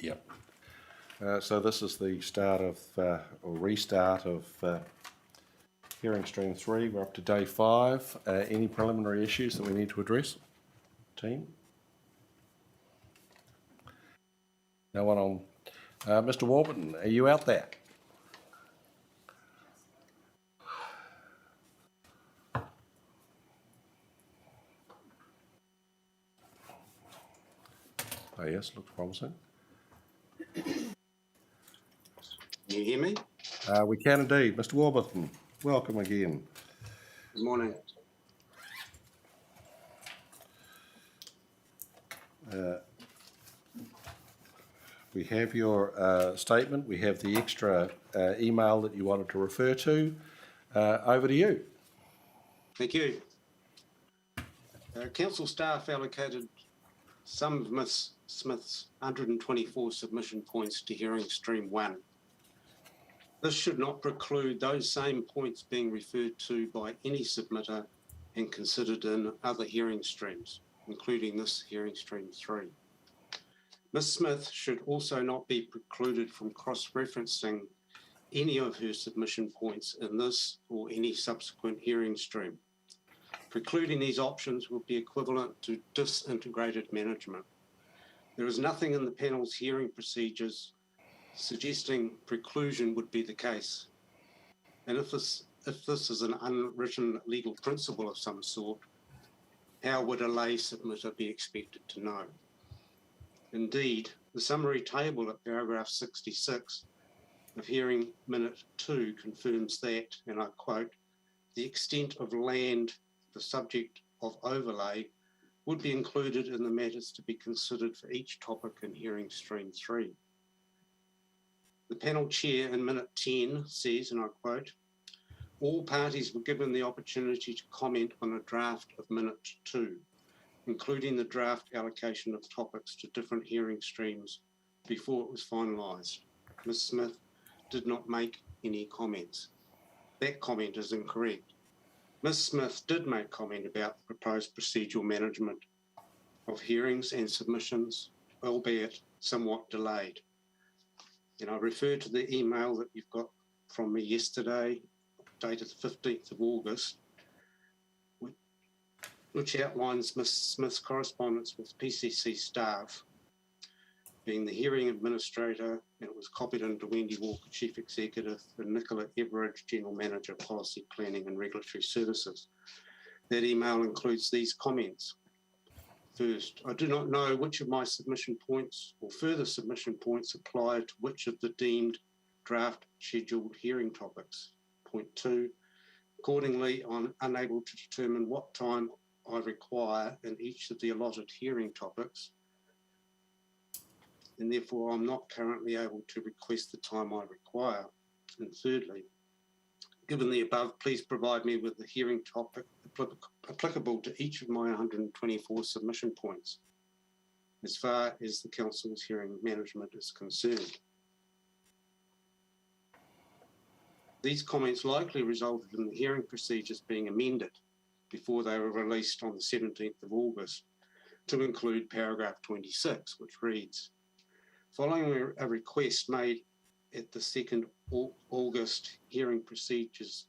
Yep. So this is the start of, or restart of hearing stream 3. We're up to day 5. Any preliminary issues that we need to address? Team? No one on. Mr. Warburton, are you out there? Oh yes, looks promising. Can you hear me? We can indeed. Mr. Warburton, welcome again. Good morning. We have your statement. We have the extra email that you wanted to refer to. Over to you. Thank you. Council staff allocated some of Ms Smith's 124 submission points to hearing stream 1. This should not preclude those same points being referred to by any submitter and considered in other hearing streams, including this hearing stream 3. Ms Smith should also not be precluded from cross-referencing any of her submission points in this or any subsequent hearing stream. Precluding these options would be equivalent to disintegrated management. There is nothing in the panel's hearing procedures suggesting preclusion would be the case. And if this is an unwritten legal principle of some sort, how would a lay submitter be expected to know? Indeed, the summary table at paragraph 66 of hearing minute 2 confirms that, and I quote, the extent of land, the subject of overlay, would be included in the matters to be considered for each topic in hearing stream 3. The panel chair in minute 10 says, and I quote, all parties were given the opportunity to comment on a draft of minute 2, including the draft allocation of topics to different hearing streams before it was finalised. Ms Smith did not make any comments. That comment is incorrect. Ms Smith did make comment about the proposed procedural management of hearings and submissions, albeit somewhat delayed. And I refer to the email that you've got from me yesterday, dated the 15th of August, which outlines Ms Smith's correspondence with PCC staff, being the hearing administrator, and it was copied into Wendy Walker, Chief Executive, and Nicola Everidge, General Manager, Policy Planning and Regulatory Services. That email includes these comments. First, I do not know which of my submission points or further submission points apply to which of the deemed draft scheduled hearing topics. Point 2, accordingly, I'm unable to determine what time I require in each of the allotted hearing topics, and therefore I'm not currently able to request the time I require. And thirdly, given the above, please provide me with the hearing topic applicable to each of my 124 submission points, as far as the Council's hearing management is concerned. These comments likely resulted in the hearing procedures being amended before they were released on the 17th of August to include paragraph 26, which reads, following a request made at the 2nd August hearing procedures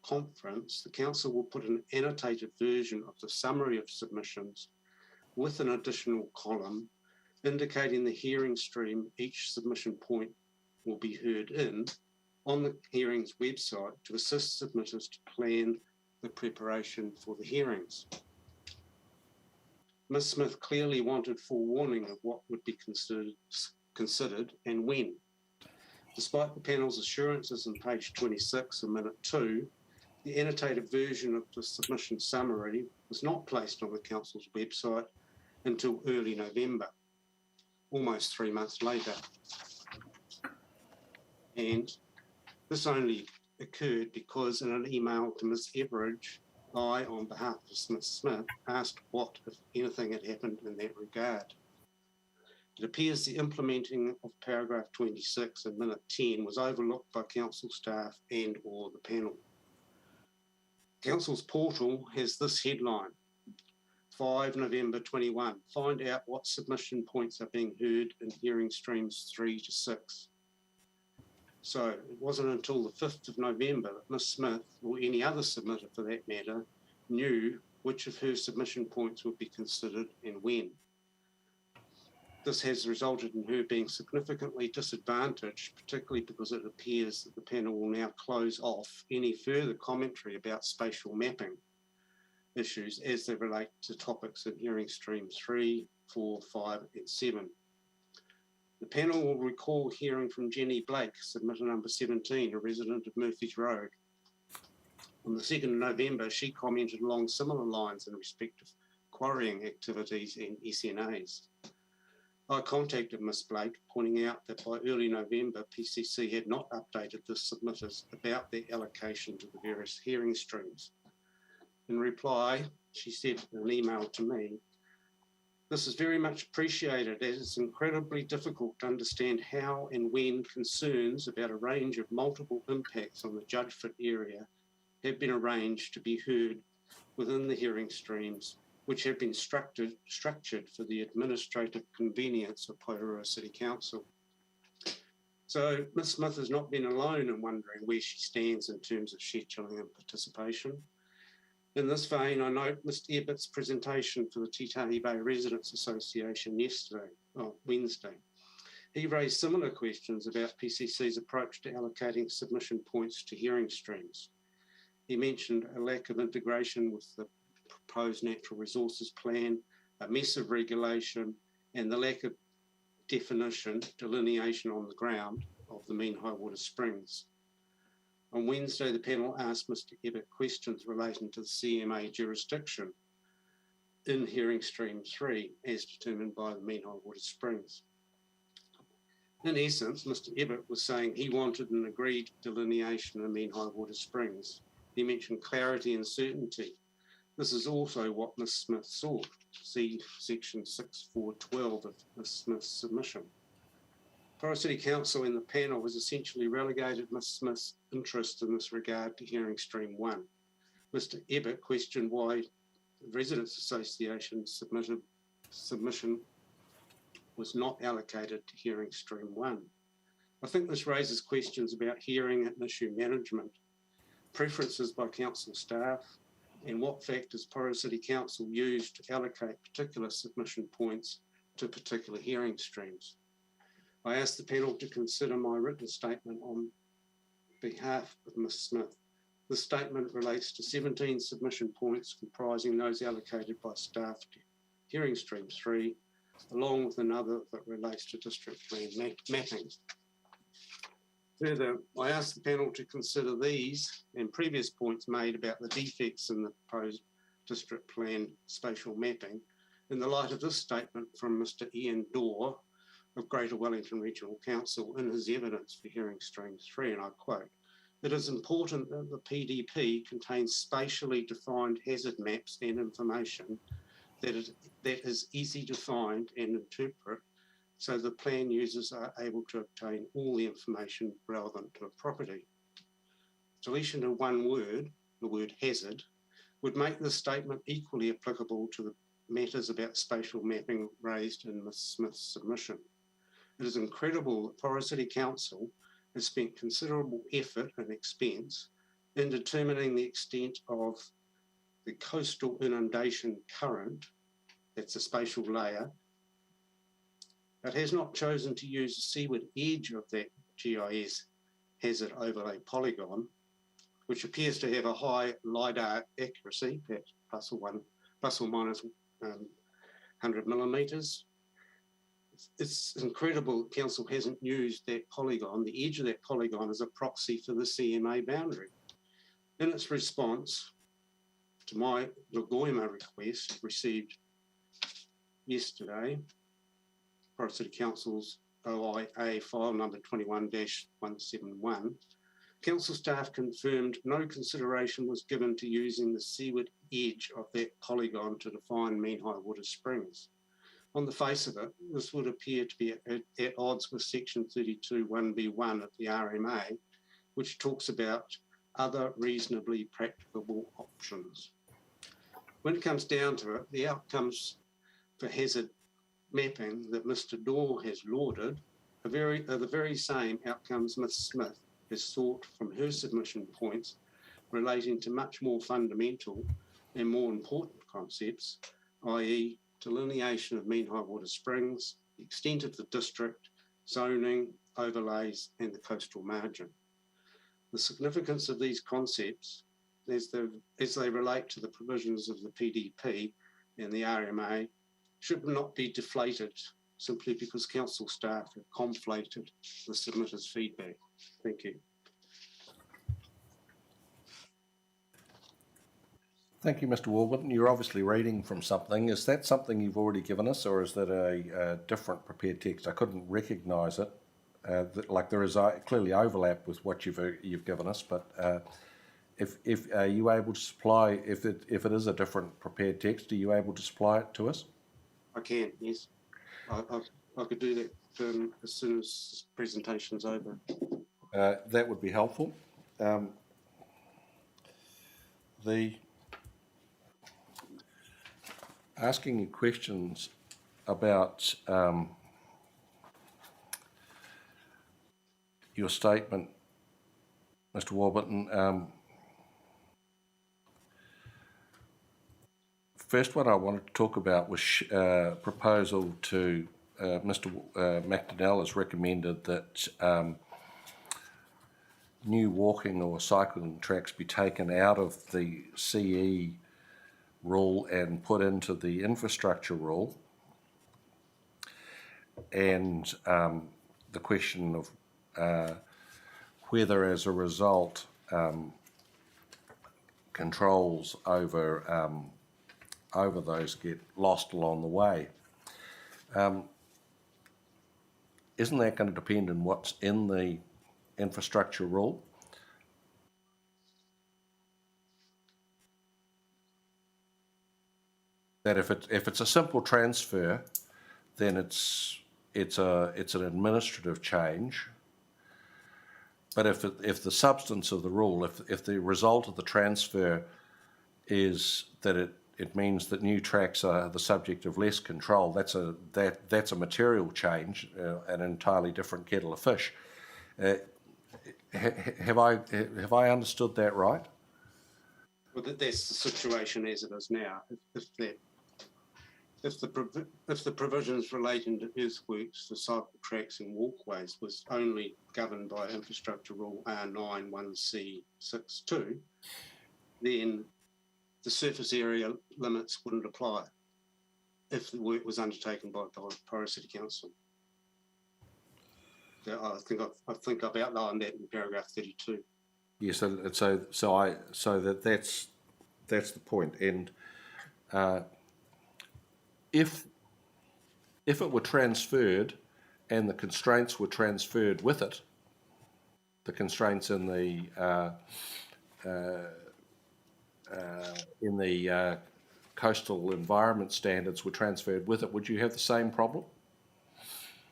conference, the Council will put an annotated version of the summary of submissions with an additional column indicating the hearing stream each submission point will be heard in on the hearings website to assist submitters to plan the preparation for the hearings. Ms Smith clearly wanted forewarning of what would be considered and when. Despite the panel's assurances on page 26 of minute 2, the annotated version of the submission summary was not placed on the Council's website until early November, almost 3 months later. And this only occurred because in an email to Ms Everidge, I, on behalf of Ms Smith, asked what, if anything, had happened in that regard. It appears the implementing of paragraph 26 in minute 10 was overlooked by Council staff and or the panel. Council's portal has this headline, 5 November 21. Find out what submission points are being heard in hearing streams 3 to 6. So it wasn't until the 5th of November that Ms Smith, or any other submitter for that matter, knew which of her submission points would be considered and when. This has resulted in her being significantly disadvantaged, particularly because it appears that the panel will now close off any further commentary about spatial mapping issues as they relate to topics in hearing stream 3, 4, 5 and 7. The panel will recall hearing from Jenny Blake, submitter number 17, a resident of Murphy's Road. On the 2nd of November, she commented along similar lines in respect of quarrying activities and SNAs. I contacted Ms Blake, pointing out that by early November, PCC had not updated the submitters about their allocation to the various hearing streams. In reply, she said in an email to me, "This is very much appreciated as it's incredibly difficult to understand how and when concerns about a range of multiple impacts on the Judgeford area have been arranged to be heard within the hearing streams, which have been structured for the administrative convenience of Porirua City Council." So Ms Smith has not been alone in wondering where she stands in terms of scheduling and participation. In this vein, I note Mr Ebbett's presentation for the Titahi Bay Residents Association Wednesday. He raised similar questions about PCC's approach to allocating submission points to hearing streams. He mentioned a lack of integration with the proposed natural resources plan, a mess of regulation, and the lack of delineation on the ground of the mean high water springs. On Wednesday, the panel asked Mr Ebbett questions relating to the CMA jurisdiction in hearing stream 3 as determined by the mean high water springs. In essence, Mr Ebbett was saying he wanted an agreed delineation of mean high water springs. He mentioned clarity and certainty. This is also what Ms Smith sought. See section 6.4.12 of Ms Smith's submission. Porirua City Council and the panel has essentially relegated Ms Smith's interest in this regard to hearing stream 1. Mr Ebbett questioned why the Residents Association submission was not allocated to hearing stream 1. I think this raises questions about hearing and issue management, preferences by council staff, and what factors Porirua City Council used to allocate particular submission points to particular hearing streams. I asked the panel to consider my written statement on behalf of Ms Smith. The statement relates to 17 submission points comprising those allocated by staff to hearing stream 3, along with another that relates to district plan mapping. Further, I asked the panel to consider these and previous points made about the defects in the proposed district plan spatial mapping in the light of this statement from Mr Ian Dorr of Greater Wellington Regional Council in his evidence for hearing stream 3, and I quote, "It is important that the PDP contains spatially defined hazard maps and information that is easy to find and interpret so the plan users are able to obtain all the information relevant to a property." Deletion of one word, the word hazard, would make this statement equally applicable to the matters about spatial mapping raised in Ms Smith's submission. It is incredible that Porirua City Council has spent considerable effort and expense in determining the extent of the coastal inundation current, that's a spatial layer, but has not chosen to use the seaward edge of that GIS hazard overlay polygon, which appears to have a high LiDAR accuracy, perhaps plus or minus 100 millimetres. It's incredible that Council hasn't used that polygon, the edge of that polygon, as a proxy for the CMA boundary. In its response to my Lagoima request received yesterday, Porirua City Council's OIA file number 21-171, Council staff confirmed no consideration was given to using the seaward edge of that polygon to define mean high water springs. On the face of it, this would appear to be at odds with section 32(1)(b)(1) of the RMA, which talks about other reasonably practicable options. when it comes down to it, the outcomes for hazard mapping that Mr. Daw has lauded are the very same outcomes Ms. Smith has sought from her submission points relating to much more fundamental and more important concepts, i.e. delineation of mean high water springs, the extent of the district, zoning, overlays, and the coastal margin. The significance of these concepts as they relate to the provisions of the PDP and the RMA should not be deflated simply because council staff have conflated the submitter's feedback. Thank you. Thank you, Mr. Warburton. You're obviously reading from something. Is that something you've already given us, or is that a different prepared text? I couldn't recognise it. Like there is clearly overlap with what you've given us, but if are you able to supply, if it is a different prepared text, are you able to supply it to us? I can, yes. I could do that as soon as the presentation's over. That would be helpful. Asking you questions about your statement, Mr. Warburton. First one I wanted to talk about was proposal to Mr. McDonnell has recommended that new walking or cycling tracks be taken out of the CE rule and put into the infrastructure rule, and the question of whether as a result controls over those get lost along the way. Isn't that going to depend on what's in the infrastructure rule? That if it's a simple transfer, then it's an administrative change. But if the substance of the rule, if the result of the transfer is that it means that new tracks are the subject of less control, that's a material change, an entirely different kettle of fish. Have I understood that right? Well, that's the situation as it is now. If the provisions relating to earthworks for cycle tracks and walkways was only governed by Infrastructure Rule R91C62, then the surface area limits wouldn't apply if the work was undertaken by Porirua City Council. I think I've outlined that in paragraph 32. Yeah, so that's the point. And if it were transferred and the constraints were transferred with it, the constraints in the coastal environment standards were transferred with it, would you have the same problem?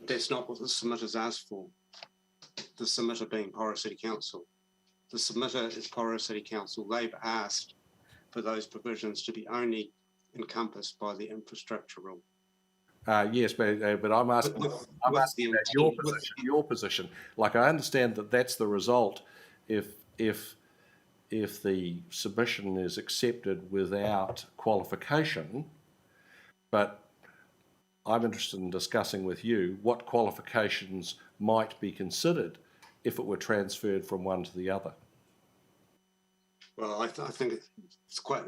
That's not what the submitter's asked for. The submitter being Porirua City Council. The submitter is Porirua City Council. They've asked for those provisions to be only encompassed by the infrastructure rule. Yes, but I'm asking about your position. Like, I understand that that's the result if the submission is accepted without qualification, but I'm interested in discussing with you what qualifications might be considered if it were transferred from one to the other. Well, I think it's quite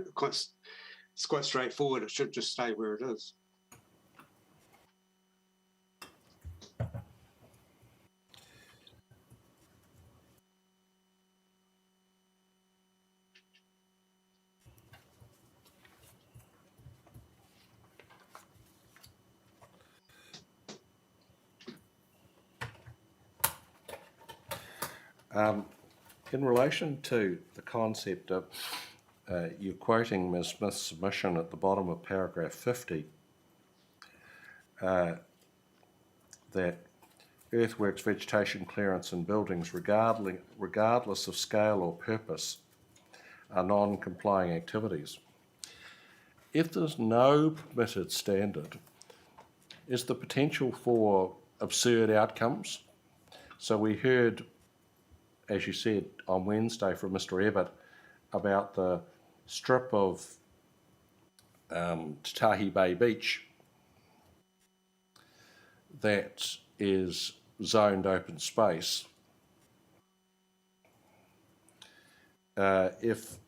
straightforward. It should just stay where it is. In relation to the concept of, you're quoting Ms. Smith's submission at the bottom of paragraph 50, that earthworks, vegetation clearance and buildings, regardless of scale or purpose, are non-complying activities. if there's no permitted standard, is the potential for absurd outcomes? So we heard, as you said, on Wednesday from Mr. Evatt about the strip of Tatahi Bay Beach that is zoned open space. If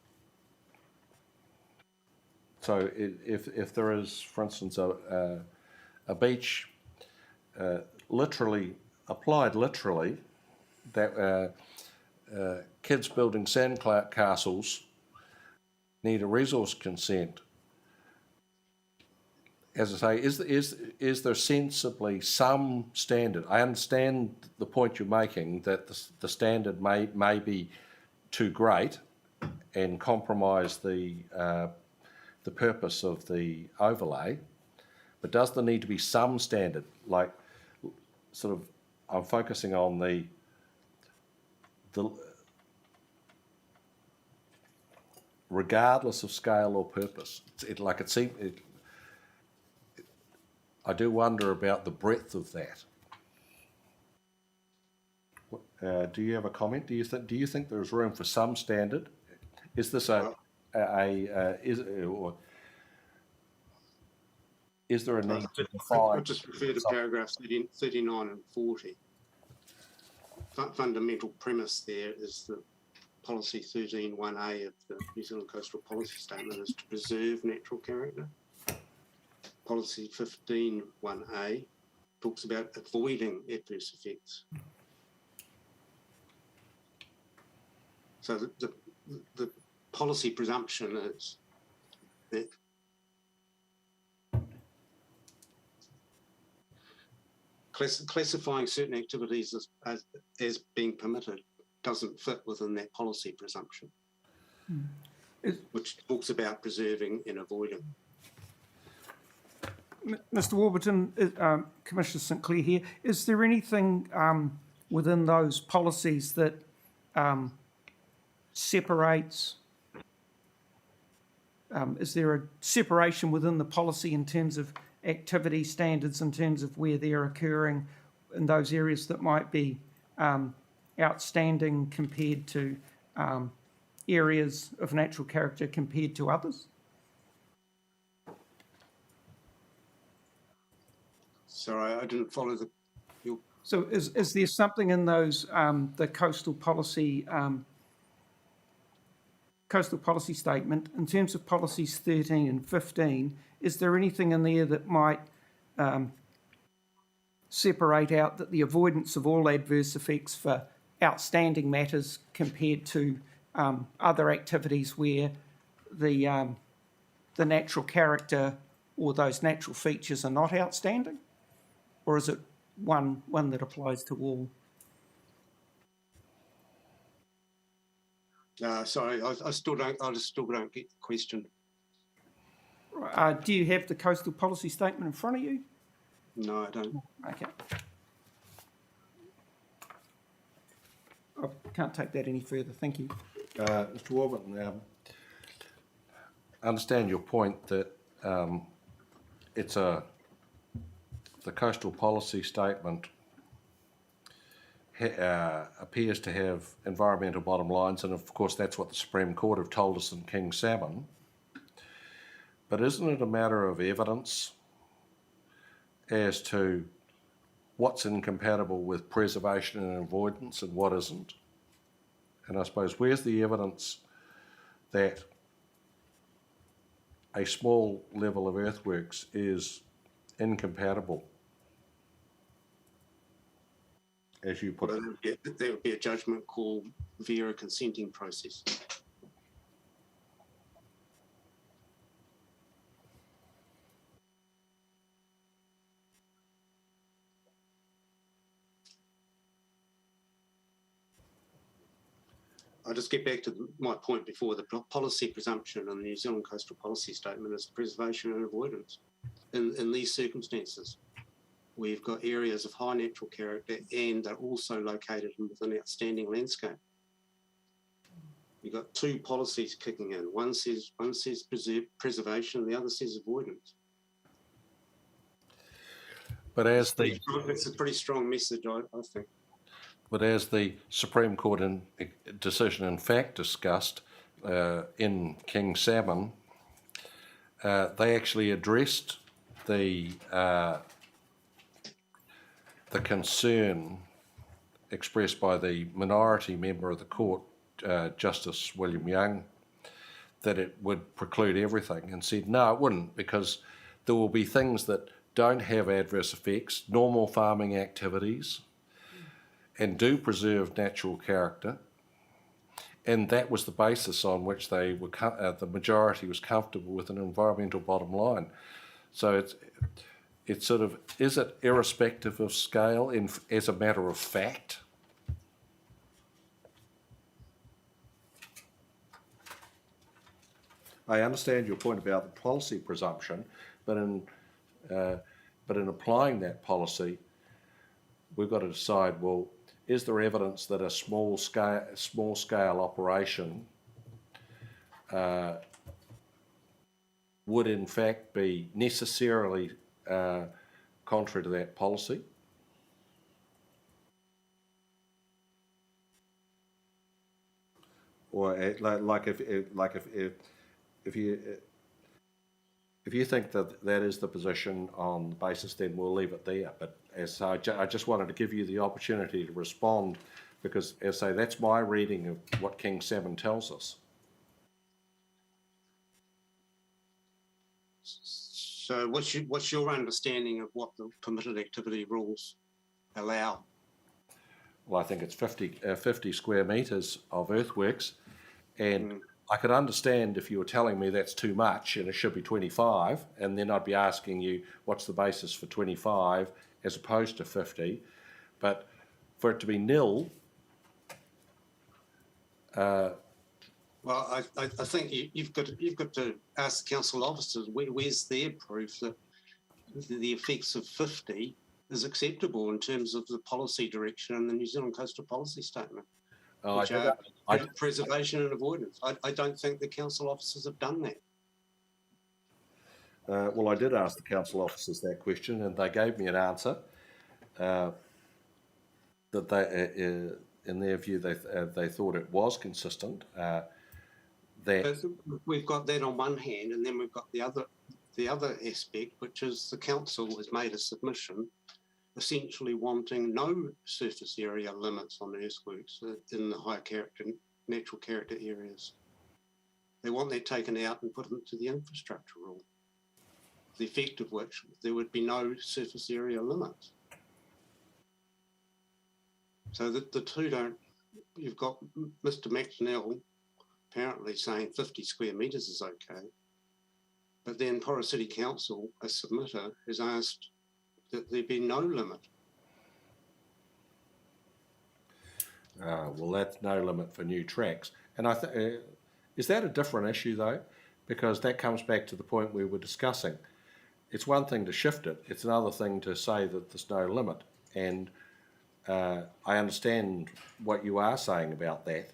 there is, for instance, a beach applied literally, that kids building sand castles need a resource consent. As I say, is there sensibly some standard? I understand the point you're making that the standard may be too great and compromise the purpose of the overlay, but does there need to be some standard? Like, sort of, I'm focusing on the regardless of scale or purpose. I do wonder about the breadth of that. Do you have a comment? Do you think there's room for some standard? Is this is there a need to define? I'll just refer to paragraphs 39 and 40. Fundamental premise there is that policy 13.1a of the New Zealand Coastal Policy Statement is to preserve natural character. Policy 15.1a talks about avoiding adverse effects. So the policy presumption is that classifying certain activities as being permitted doesn't fit within that policy presumption, which talks about preserving and avoiding. Mr. Warburton, Commissioner St Clair here. Is there anything within those policies that separates? Is there a separation within the policy in terms of activity standards, in terms of where they're occurring in those areas that might be outstanding compared to areas of natural character compared to others? Sorry, I didn't follow your... So is there something in those, the coastal policy statement, in terms of policies 13 and 15, is there anything in there that might separate out that the avoidance of all adverse effects for outstanding matters compared to other activities where the natural character or those natural features are not outstanding? Or is it one that applies to all? Sorry, I still don't get the question. Do you have the coastal policy statement in front of you? No, I don't. Okay. I can't take that any further. Thank you. Mr. Warburton, I understand your point that the coastal policy statement appears to have environmental bottom lines, and of course that's what the Supreme Court have told us in King Salmon. But isn't it a matter of evidence as to what's incompatible with preservation and avoidance and what isn't? And I suppose, where's the evidence that a small level of earthworks is incompatible, as you put it? There would be a judgment call via a consenting process. I'll just get back to my point before. The policy presumption in the New Zealand Coastal Policy Statement is preservation and avoidance. In these circumstances, we've got areas of high natural character and they're also located within outstanding landscape. You've got two policies kicking in. One says preservation, the other says avoidance. But as the It's a pretty strong message, I think. But as the Supreme Court decision in fact discussed in King Salmon, they actually addressed the concern expressed by the minority member of the court, Justice William Young, that it would preclude everything, and said no, it wouldn't, because there will be things that don't have adverse effects, normal farming activities, and do preserve natural character. And that was the basis on which they were, the majority was comfortable with an environmental bottom line. So it's sort of, is it irrespective of scale as a matter of fact? I understand your point about the policy presumption, but in applying that policy, we've got to decide, well, is there evidence that a small scale operation would in fact be necessarily contrary to that policy? Or if you think that that is the position on the basis, then we'll leave it there. But as I just wanted to give you the opportunity to respond, because as I say, that's my reading of what King Salmon tells us. So what's your understanding of what the permitted activity rules allow? Well, I think it's 50 square metres of earthworks, and I could understand if you were telling me that's too much and it should be 25, and then I'd be asking you what's the basis for 25 as opposed to 50. But for it to be nil, well, I think you've got to ask the council officers where's their proof that the effects of 50 is acceptable in terms of the policy direction in the New Zealand Coastal Policy Statement. Which are preservation and avoidance. I don't think the council officers have done that. Well, I did ask the council officers that question, and they gave me an answer that they, in their view, they thought it was consistent. That we've got that on one hand, and then we've got the other aspect, which is the council has made a submission essentially wanting no surface area limits on earthworks in the high character, natural character areas. They want that taken out and put into the infrastructure rule, the effect of which there would be no surface area limits. So that the two don't, you've got Mr. McDonnell apparently saying 50 square metres is okay, but then Porirua City Council, a submitter, has asked that there be no limit. Well, that's no limit for new tracks. And is that a different issue though? Because that comes back to the point we were discussing. It's one thing to shift it. It's another thing to say that there's no limit. And I understand what you are saying about that.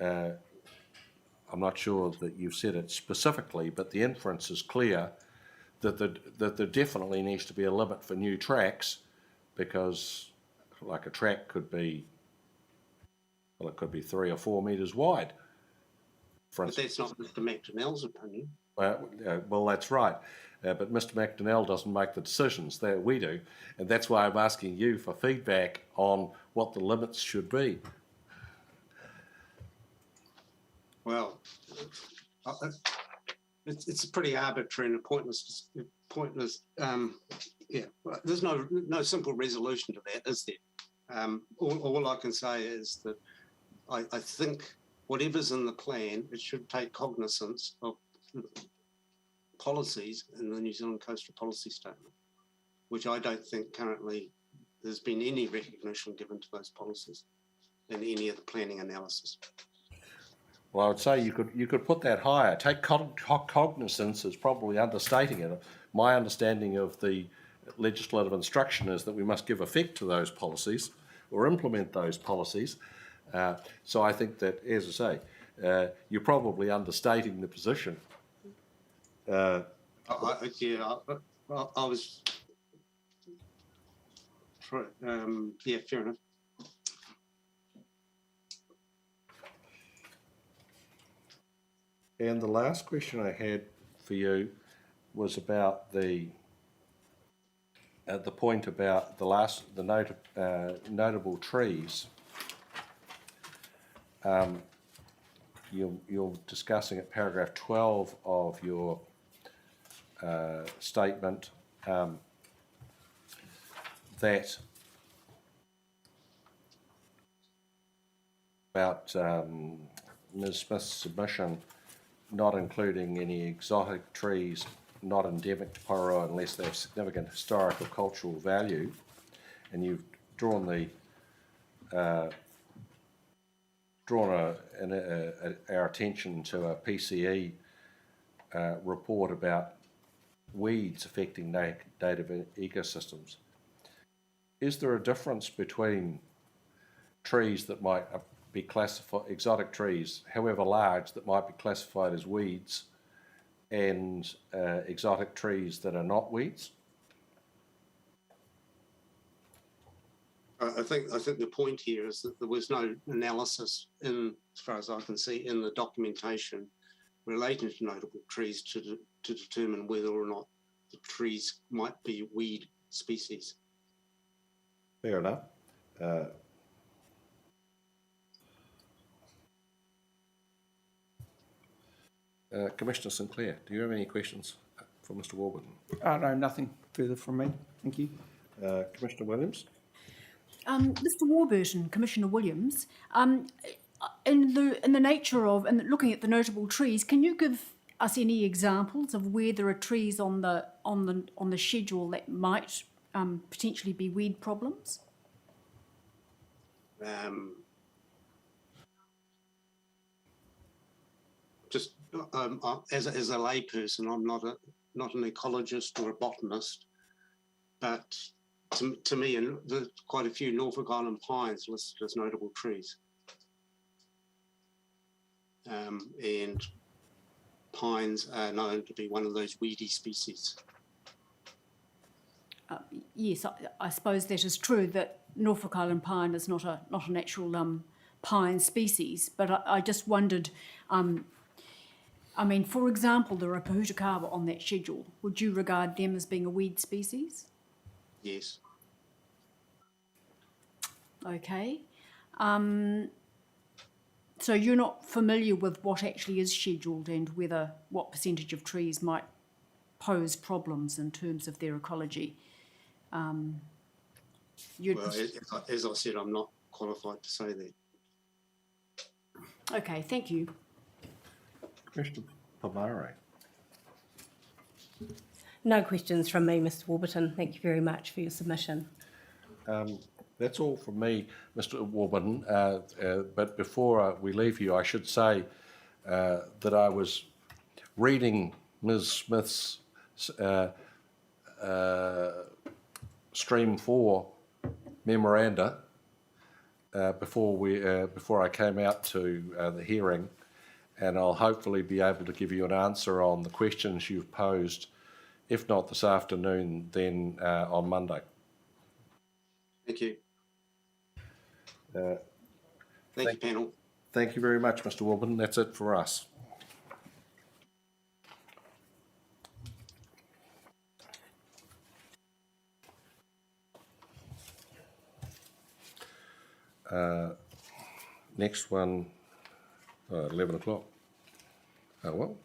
I'm not sure that you've said it specifically, but the inference is clear that there definitely needs to be a limit for new tracks, because like a track could be, well, it could be 3 or 4 metres wide. But that's not Mr. McDonnell's opinion. Well, that's right. But Mr. McDonnell doesn't make the decisions, that we do. And that's why I'm asking you for feedback on what the limits should be. Well, it's a pretty arbitrary and pointless. Yeah, there's no simple resolution to that, is there? All I can say is that I think whatever's in the plan, it should take cognizance of the policies in the New Zealand Coastal Policy Statement, which I don't think currently there's been any recognition given to those policies in any of the planning analysis. Well, I would say you could put that higher. Take cognizance is probably understating it. My understanding of the legislative instruction is that we must give effect to those policies or implement those policies. So I think that, as I say, you're probably understating the position. Yeah, I was, yeah, fair enough. And the last question I had for you was about the point about notable trees. You're discussing at paragraph 12 of your statement that about Ms. Smith's submission not including any exotic trees not endemic to Porirua unless they have significant historical cultural value, and you've drawn our attention to a PCE report about weeds affecting native ecosystems. Is there a difference between trees that might be classified, exotic trees, however large, that might be classified as weeds, and exotic trees that are not weeds? I think the point here is that there was no analysis in, as far as I can see, in the documentation relating to notable trees to determine whether or not the trees might be weed species. Fair enough. Commissioner Sinclair, do you have any questions for Mr. Warburton? No, nothing further from me. Thank you. Commissioner Williams? Mr. Warburton, Commissioner Williams, in the nature of and looking at the notable trees, can you give us any examples of where there are trees on the schedule that might potentially be weed problems? Just as a layperson, I'm not an ecologist or a botanist, but to me, and there's quite a few Norfolk Island pines listed as notable trees, and pines are known to be one of those weedy species. Yes, I suppose that is true, that Norfolk Island pine is not an actual pine species, but I just wondered, I mean, for example, there are Porirua on that schedule. Would you regard them as being a weed species? Yes. Okay. So you're not familiar with what actually is scheduled and what percentage of trees might pose problems in terms of their ecology? Well, as I said, I'm not qualified to say that. Okay, thank you. Commissioner Pomare? No questions from me, Mr. Warburton. Thank you very much for your submission. That's all from me, Mr. Warburton. But before we leave you, I should say that I was reading Ms. Smith's Stream 4 memoranda before I came out to the hearing, and I'll hopefully be able to give you an answer on the questions you've posed, if not this afternoon, then on Monday. Thank you. Thank you, panel. Thank you very much, Mr. Warburton. That's it for us. Next one, 11 o'clock. Oh, well.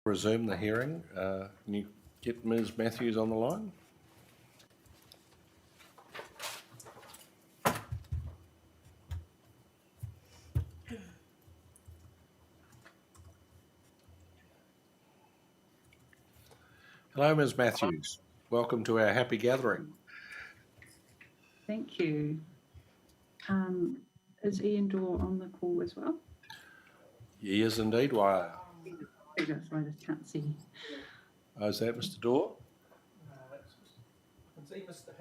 Resume the hearing. Can you get Ms Matthews on the line? Hello, Ms Matthews. Welcome to our happy gathering. Thank you. Is Ian Dorr on the call as well? He is indeed. Why? I just can't see. Oh, is that Mr Dorr? I can see Mr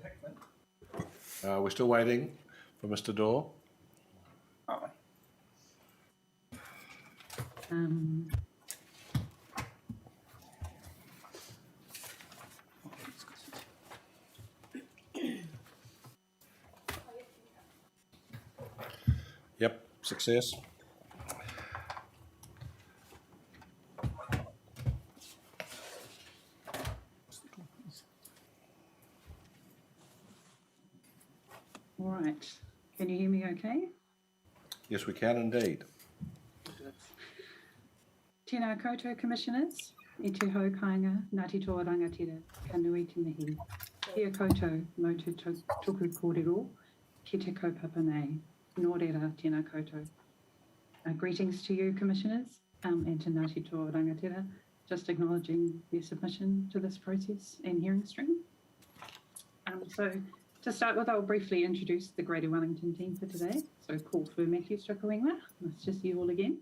Hickman. We're still waiting for Mr Dorr. Oh, Yep, success. all right. Can you hear me okay? Yes, we can indeed. Tēnā koutou commissioners, e te hau kāinga, Ngāti toa rangatira, ka nui te mihi. Kia koutou mō te tuku kōrero, ki te kaupapa nei. Nō reira, tēnā koutou. Greetings to you, commissioners, and to Ngāti toa rangatira, just acknowledging their submission to this process and hearing stream. So to start with, I'll briefly introduce the Greater Wellington team for today. So call for Matthews Tukawenga, it's just you all again.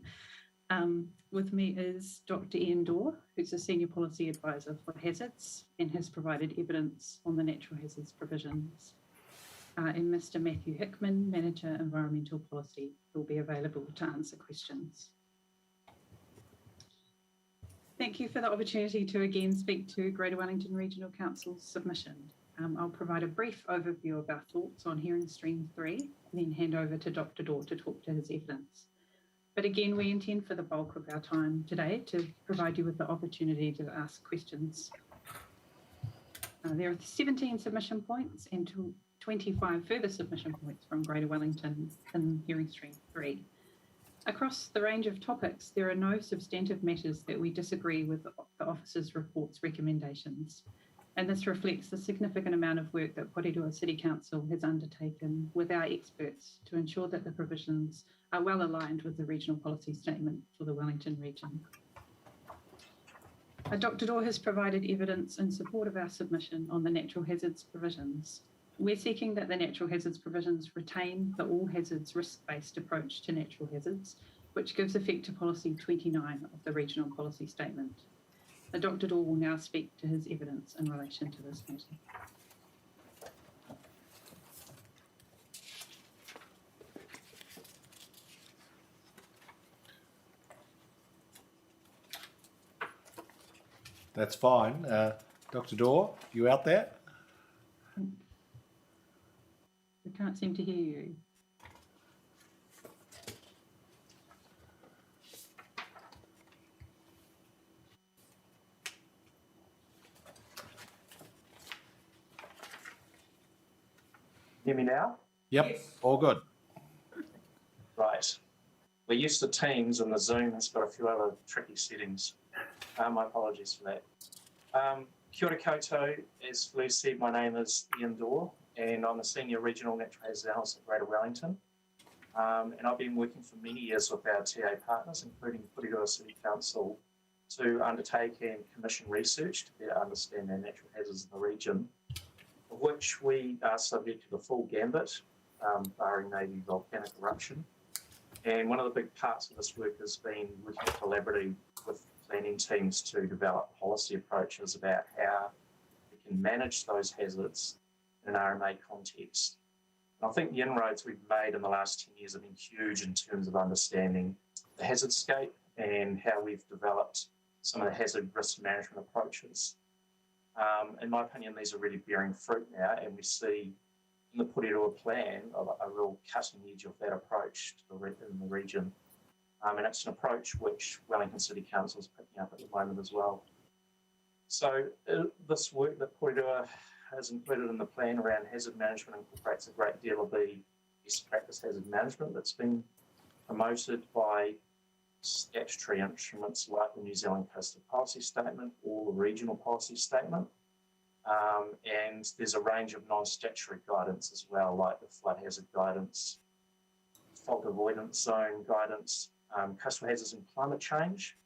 With me is Dr. Ian Dorr, who's a Senior Policy Advisor for Hazards and has provided evidence on the natural hazards provisions. And Mr. Matthew Hickman, Manager Environmental Policy, will be available to answer questions. Thank you for the opportunity to again speak to Greater Wellington Regional Council's submission. I'll provide a brief overview of our thoughts on hearing stream 3, and then hand over to Dr. Dorr to talk to his evidence. But again, we intend for the bulk of our time today to provide you with the opportunity to ask questions. There are 17 submission points and 25 further submission points from Greater Wellington in hearing stream 3. Across the range of topics, there are no substantive matters that we disagree with the officer's report's recommendations. And this reflects the significant amount of work that Porirua City Council has undertaken with our experts to ensure that the provisions are well aligned with the regional policy statement for the Wellington region. Dr. Dorr has provided evidence in support of our submission on the natural hazards provisions. We're seeking that the natural hazards provisions retain the all hazards risk-based approach to natural hazards, which gives effect to policy 29 of the regional policy statement. Dr. Dorr will now speak to his evidence in relation to this matter. That's fine. Dr. Dorr, you out there? I can't seem to hear you. Hear me now? Yep, yes. all good. Right. We're used to Teams and the Zoom has got a few other tricky settings. My apologies for that. Kia ora koutou, as Lou said, my name is Ian Dorr and I'm a Senior Regional Natural Hazards Analyst at Greater Wellington. And I've been working for many years with our TA partners, including Porirua City Council, to undertake and commission research to better understand our natural hazards in the region, of which we are subject to the full gambit, barring maybe volcanic eruption. And one of the big parts of this work has been working collaboratively with planning teams to develop policy approaches about how we can manage those hazards in an RMA context. And I think the inroads we've made in the last 10 years have been huge in terms of understanding the hazard scape and how we've developed some of the hazard risk management approaches. In my opinion, these are really bearing fruit now, and we see in the Porirua plan a real cutting edge of that approach to in the region. And it's an approach which Wellington City Council is picking up at the moment as well. So this work that Porirua has included in the plan around hazard management incorporates a great deal of the best practice hazard management that's been promoted by statutory instruments like the New Zealand Coastal Policy Statement or the Regional Policy Statement. And there's a range of non-statutory guidance as well, like the flood hazard guidance, fault avoidance zone guidance, coastal hazards and climate change.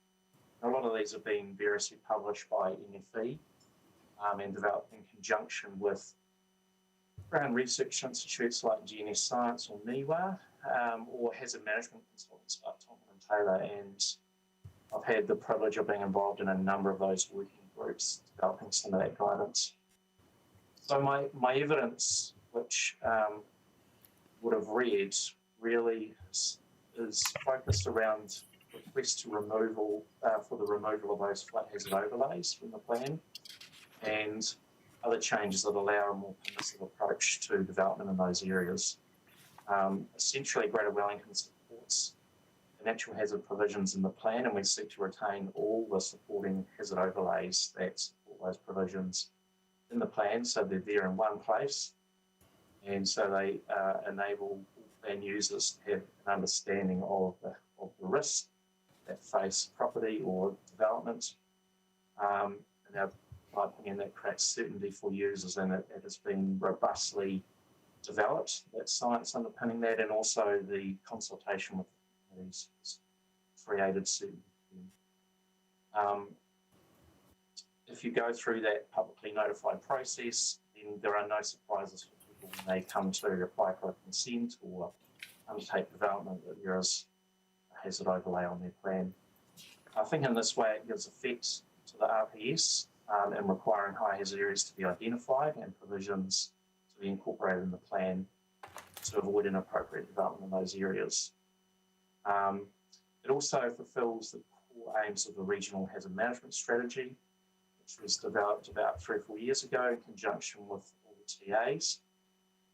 A lot of these have been variously published by NFE and developed in conjunction with ground research institutes like GNS Science or NIWA, or hazard management consultants like Thompson and Taylor. And I've had the privilege of being involved in a number of those working groups developing some of that guidance. So my evidence, which would have read, really is focused around requests to removal for the removal of those flood hazard overlays from the plan and other changes that allow a more permissive approach to development in those areas. Essentially, Greater Wellington supports the natural hazard provisions in the plan, and we seek to retain all the supporting hazard overlays that support those provisions in the plan, so they're there in one place, and so they enable plan users to have an understanding of the risks that face property or development. And in my opinion, that creates certainty for users, and it has been robustly developed, that science underpinning that, and also the consultation with communities has created certainty. If you go through that publicly notified process, then there are no surprises for people when they come to apply for a consent or undertake development that there is a hazard overlay on their plan. I think in this way it gives effect to the RPS and requiring high hazard areas to be identified and provisions to be incorporated in the plan to avoid inappropriate development in those areas. It also fulfills the core aims of the Regional Hazard Management Strategy, which was developed about 3 or 4 years ago in conjunction with all the TAs.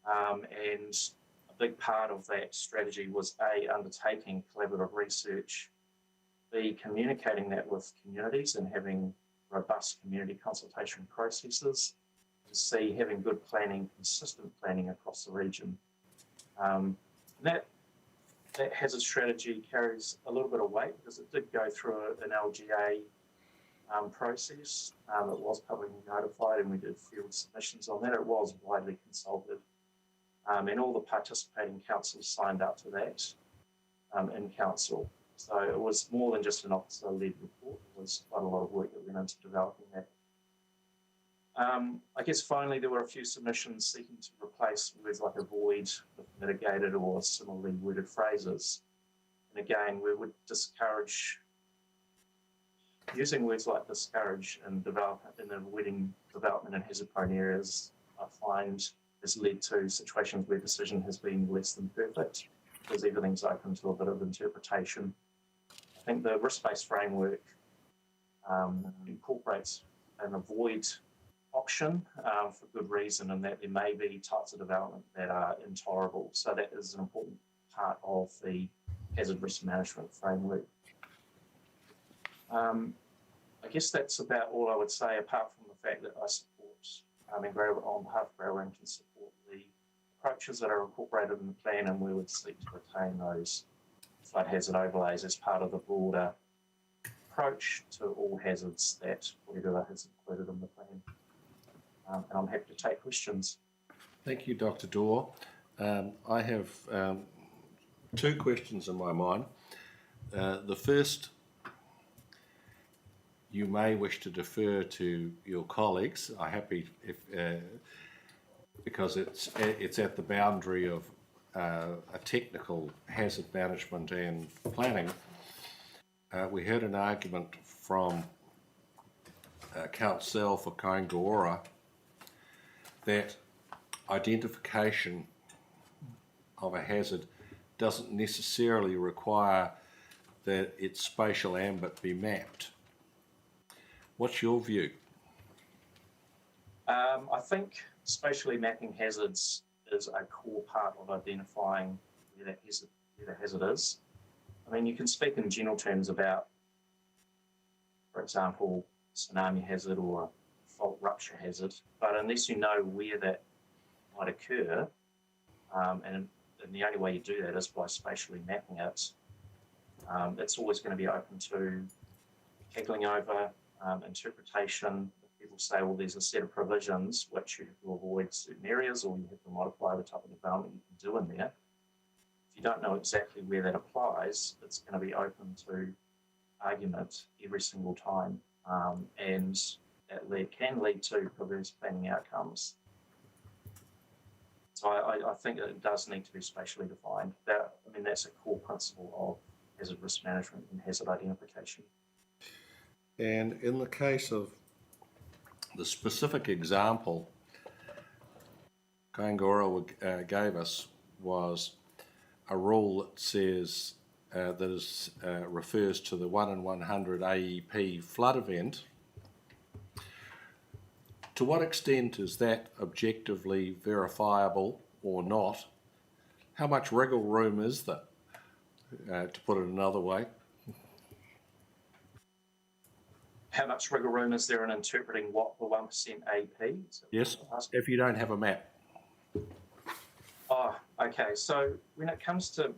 And a big part of that strategy was A, undertaking collaborative research, B, communicating that with communities and having robust community consultation processes, and C, having good planning, consistent planning across the region. That hazard strategy carries a little bit of weight because it did go through an LGA process. It was publicly notified and we did field submissions on that. It was widely consulted and all the participating councils signed up to that in council. So it was more than just an officer-led report. It was quite a lot of work that went into developing that. I guess finally there were a few submissions seeking to replace words like avoid with mitigated or similarly worded phrases. And again, we would discourage using words like discourage and avoiding development in hazard-prone areas. I find has led to situations where decision has been less than perfect because everything's open to a bit of interpretation. I think the risk-based framework incorporates an avoid option for good reason, and that there may be types of development that are intolerable. So that is an important part of the hazard risk management framework. I guess that's about all I would say, apart from the fact that I support, on behalf of Greater Wellington, support the approaches that are incorporated in the plan, and we would seek to retain those flood hazard overlays as part of the broader approach to all hazards that Porirua has included in the plan. And I'm happy to take questions. Thank you, Dr. Dorr. I have 2 questions in my mind. The first, you may wish to defer to your colleagues. I'm happy if because it's at the boundary of a technical hazard management and planning. We heard an argument from Council for Kaingaora that identification of a hazard doesn't necessarily require that its spatial ambit be mapped. What's your view? I think spatially mapping hazards is a core part of identifying where the hazard is. I mean, you can speak in general terms about, for example, tsunami hazard or fault rupture hazard, but unless you know where that might occur, and the only way you do that is by spatially mapping it, It's always going to be open to haggling over, interpretation. People say, well, there's a set of provisions which you have to avoid certain areas, or you have to modify the type of development you can do in there. If you don't know exactly where that applies, it's going to be open to argument every single time, and that can lead to perverse planning outcomes. So I think it does need to be spatially defined. That's a core principle of hazard risk management and hazard identification. And in the case of the specific example Kaingora gave us was a rule that says refers to the 1 in 100 AEP flood event. To what extent is that objectively verifiable or not? How much wriggle room is there, to put it another way? How much wriggle room is there in interpreting what the 1% AP? Yes, if you don't have a map. Oh, okay. So when it comes to,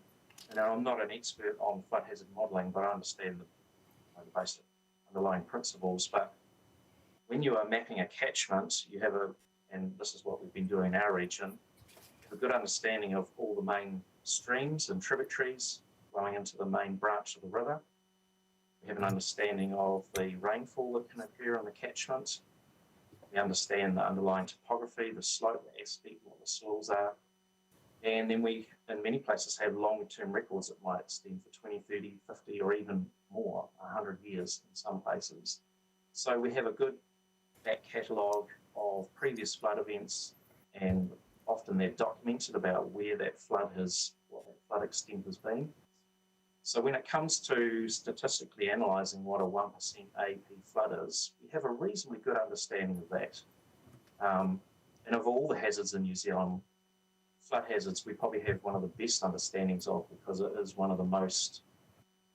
I'm not an expert on flood hazard modelling, but I understand the basic underlying principles. But when you are mapping a catchment, you have and this is what we've been doing in our region, you have a good understanding of all the main streams and tributaries flowing into the main branch of the river. We have an understanding of the rainfall that can occur in the catchment. We understand the underlying topography, the slope aspect, what the soils are. And then we, in many places, have longer-term records that might extend for 20, 30, 50, or even more, 100 years in some places. So we have a good back catalogue of previous flood events, and often they're documented about where that flood what that flood extent has been. So when it comes to statistically analysing what a 1% AP flood is, we have a reasonably good understanding of that. And of all the hazards in New Zealand, flood hazards we probably have one of the best understandings of, because it is one of the most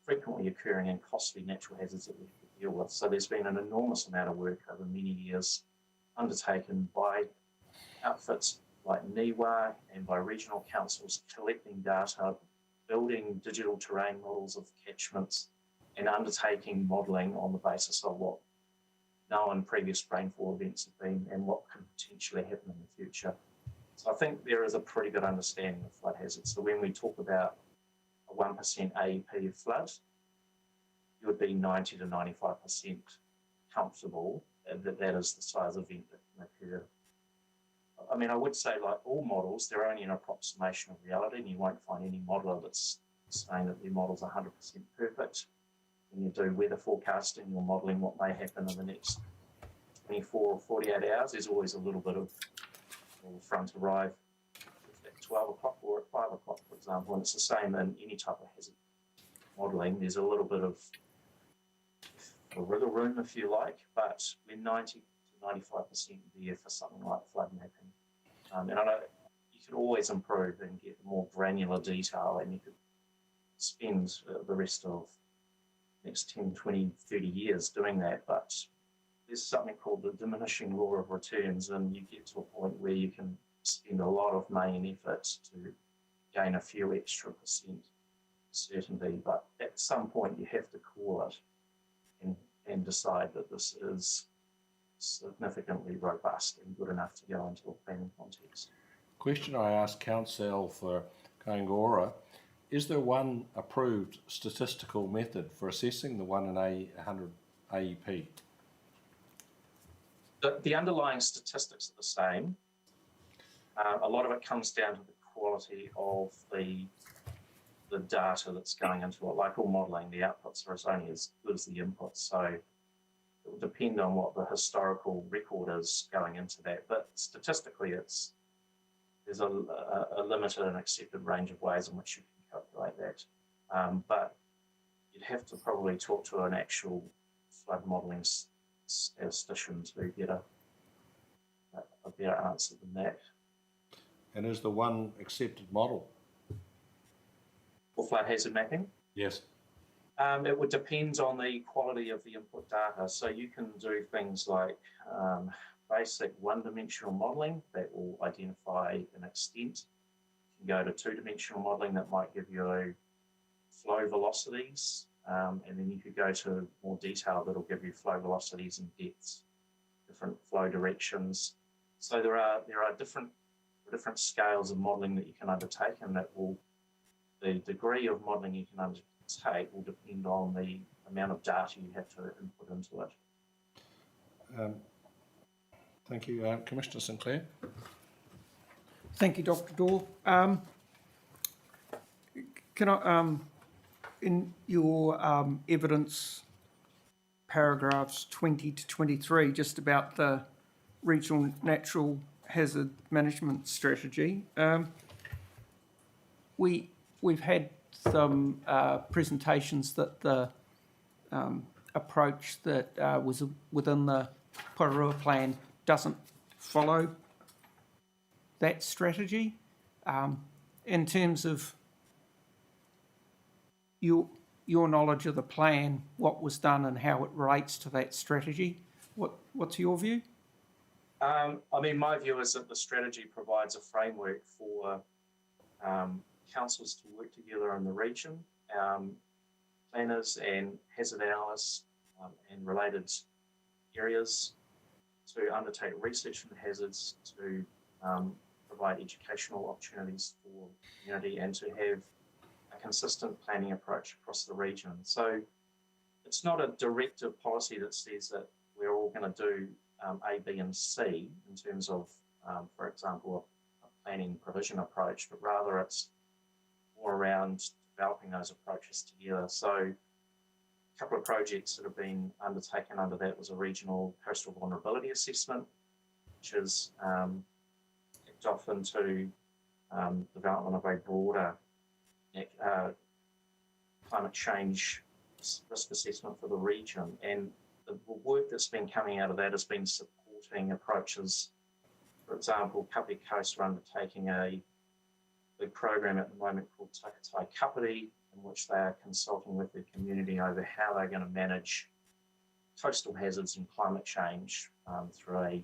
frequently occurring and costly natural hazards that we have to deal with. So there's been an enormous amount of work over many years undertaken by outfits like NIWA and by regional councils collecting data, building digital terrain models of catchments, and undertaking modelling on the basis of what known previous rainfall events have been and what could potentially happen in the future. So I think there is a pretty good understanding of flood hazards. So when we talk about a 1% AEP of flood, you would be 90 to 95% comfortable that that is the size event that can occur. I would say, like all models, they're only an approximation of reality, and you won't find any modeller that's saying that their model's 100% perfect. When you do weather forecasting, you're modelling what may happen in the next 24 or 48 hours. There's always a little bit of the front arrive at 12 o'clock or at 5 o'clock, for example, and it's the same in any type of hazard modelling. There's a little bit of a wriggle room, if you like, but we're 90 to 95% there for something like flood mapping. And I know you could always improve and get more granular detail, and you could spend the rest of the next 10, 20, 30 years doing that, but there's something called the diminishing law of returns, and you get to a point where you can spend a lot of money and effort to gain a few extra percent certainty, but at some point you have to call it and decide that this is significantly robust and good enough to go into a planning context. Question I asked Council for Kaingora, is there one approved statistical method for assessing the 1 in 100 AEP? The underlying statistics are the same. A lot of it comes down to the quality of the data that's going into it. Like all modelling, the outputs are only as good as the inputs. So it will depend on what the historical record is going into that. But statistically, there's a limited and accepted range of ways in which you can calculate that. But you'd have to probably talk to an actual flood modelling statistician to get a better answer than that. And is there one accepted model? For flood hazard mapping? Yes. It would depend on the quality of the input data. So you can do things like basic one-dimensional modelling that will identify an extent. You can go to two-dimensional modelling that might give you flow velocities, and then you could go to more detail that'll give you flow velocities and depths, different flow directions. So there are different scales of modelling that you can undertake, and the degree of modelling you can undertake will depend on the amount of data you have to input into it. Thank you. Commissioner Sinclair? Thank you, Dr. Dorr. Can I, in your evidence paragraphs 20 to 23, just about the regional natural hazard management strategy, we've had some presentations that the approach that was within the Porirua plan doesn't follow that strategy. In terms of your knowledge of the plan, what was done and how it relates to that strategy, what's your view? I mean, my view is that the strategy provides a framework for councils to work together in the region, planners and hazard analysts and related areas to undertake research on hazards, to provide educational opportunities for the community, and to have a consistent planning approach across the region. So it's not a directive policy that says that we're all going to do A, B and C in terms of, for example, a planning provision approach, but rather it's more around developing those approaches together. So a couple of projects that have been undertaken under that was a regional coastal vulnerability assessment, which is kicked off into development of a broader climate change risk assessment for the region. And the work that's been coming out of that has been supporting approaches. For example, Kapiti Coast are undertaking a big program at the moment called Takatai Kapiti, in which they are consulting with their community over how they're going to manage coastal hazards and climate change through a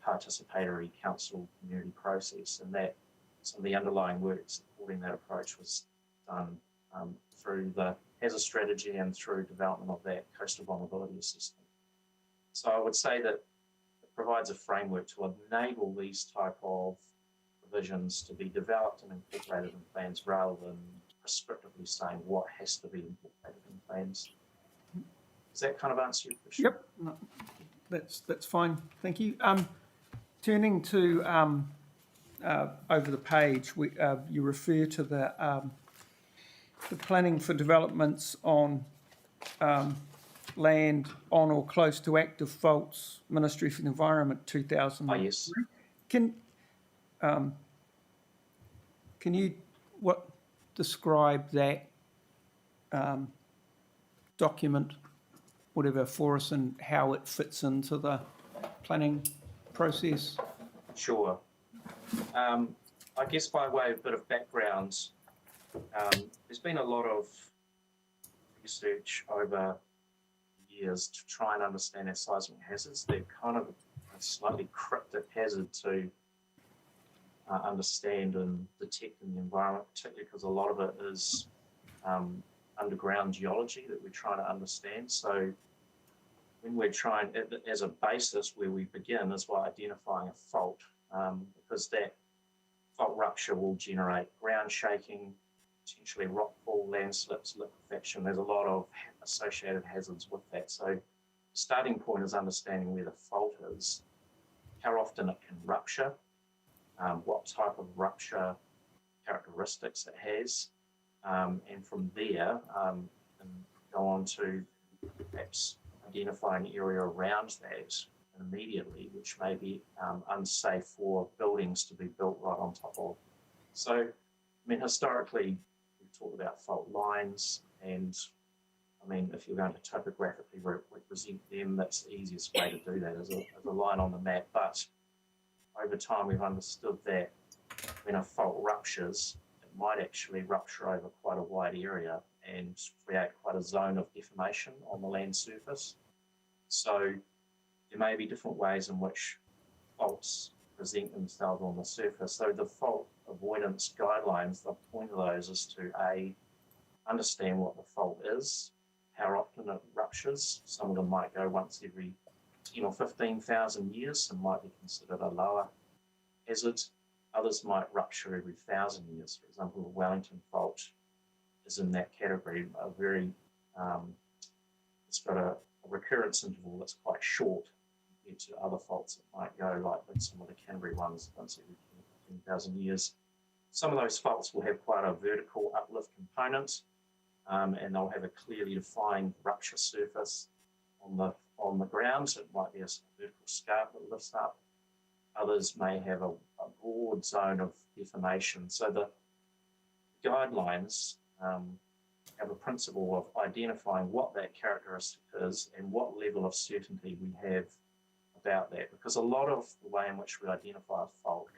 participatory council community process. And that some of the underlying work supporting that approach was done through the hazard strategy and through development of that coastal vulnerability assessment. So I would say that it provides a framework to enable these type of provisions to be developed and incorporated in plans rather than prescriptively saying what has to be incorporated in plans. Does that kind of answer your question? Yep, no, that's fine. Thank you. Turning to over the page, you refer to the planning for developments on land on or close to active faults, Ministry for the Environment 2000. Oh, yes. Can you describe that document, whatever, for us and how it fits into the planning process? Sure. I guess by way of a bit of background, there's been a lot of research over years to try and understand our seismic hazards. They're kind of a slightly cryptic hazard to understand and detect in the environment, particularly because a lot of it is underground geology that we're trying to understand. So when we're trying, as a basis where we begin is by identifying a fault, because that fault rupture will generate ground shaking, potentially rockfall, landslips, liquefaction. There's a lot of associated hazards with that. So the starting point is understanding where the fault is, how often it can rupture, what type of rupture characteristics it has, and from there, and go on to perhaps identify an area around that immediately, which may be unsafe for buildings to be built right on top of. So, I mean, historically, we've talked about fault lines, and I mean, if you're going to topographically represent them, that's the easiest way to do that as a line on the map. But over time, we've understood that when a fault ruptures, it might actually rupture over quite a wide area and create quite a zone of deformation on the land surface. So there may be different ways in which faults present themselves on the surface. So the fault avoidance guidelines, the point of those is to understand what the fault is, how often it ruptures. Some of them might go once every 10 or 15,000 years and might be considered a lower hazard. Others might rupture every 1,000 years. For example, the Wellington fault is in that category, a very, it's got a recurrence interval that's quite short compared to other faults that might go like some of the Canterbury ones once every 10,000 years. Some of those faults will have quite a vertical uplift component, and they'll have a clearly defined rupture surface on the ground. So it might be a vertical scarp that lifts up. Others may have a broad zone of deformation. So the guidelines have a principle of identifying what that characteristic is and what level of certainty we have about that, because a lot of the way in which we identify a fault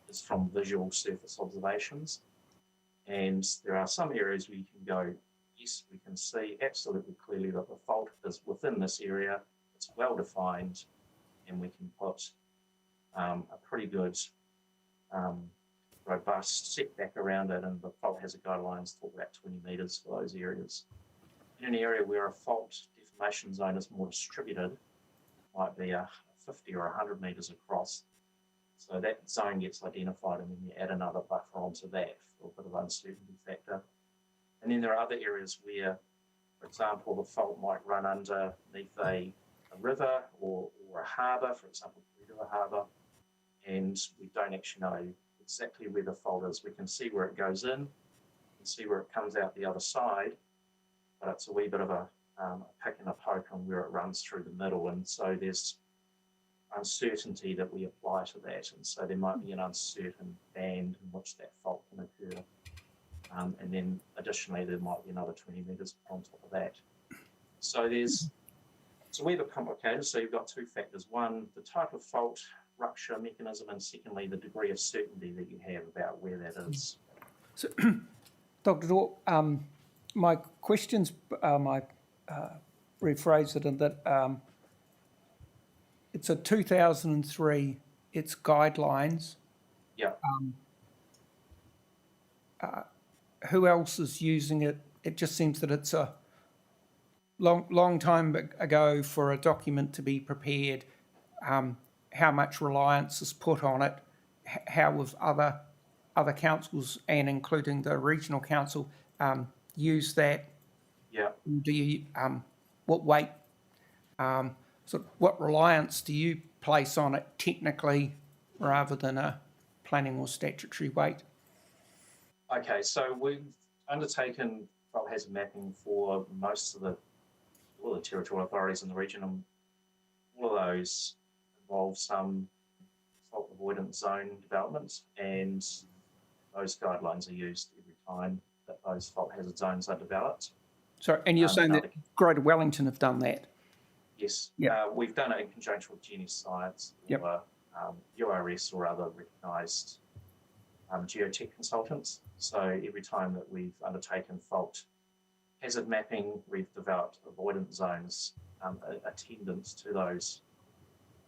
is from visual surface observations. And there are some areas where you can go, yes, we can see absolutely clearly that the fault is within this area, it's well defined, and we can put a pretty good robust setback around it, and the fault hazard guidelines talk about 20 metres for those areas. In an area where a fault deformation zone is more distributed, might be a 50 or 100 metres across. So that zone gets identified, and then you add another buffer onto that for a bit of uncertainty factor. And then there are other areas where, for example, the fault might run underneath a river or a harbour, for example, Porirua harbour, and we don't actually know exactly where the fault is. We can see where it goes in, we can see where it comes out the other side, but it's a wee bit of a pick and a poke on where it runs through the middle, and so there's uncertainty that we apply to that, and so there might be an uncertain band in which that fault can occur, and then additionally there might be another 20 metres on top of that. So it's a wee bit complicated. So you've got two factors: one, the type of fault rupture mechanism, and secondly, the degree of certainty that you have about where that is. So, Dr. Dorp, my questions, rephrase it in that it's a 2003, it's guidelines. Yeah. Who else is using it? It just seems that it's a long time ago for a document to be prepared. How much reliance is put on it? How have other councils, and including the regional council, use that? Yeah. Do you what weight? What reliance do you place on it technically, rather than a planning or statutory weight? Okay, so we've undertaken fault hazard mapping for most of all the territorial authorities in the region, and all of those involve some fault avoidance zone development, and those guidelines are used every time that those fault hazard zones are developed. So, and you're saying that Greater Wellington have done that? Yes. Yep. We've done it in conjunction with Geoscience Yep. or URS or other recognised geotech consultants. So every time that we've undertaken fault hazard mapping, we've developed avoidance zones attendant to those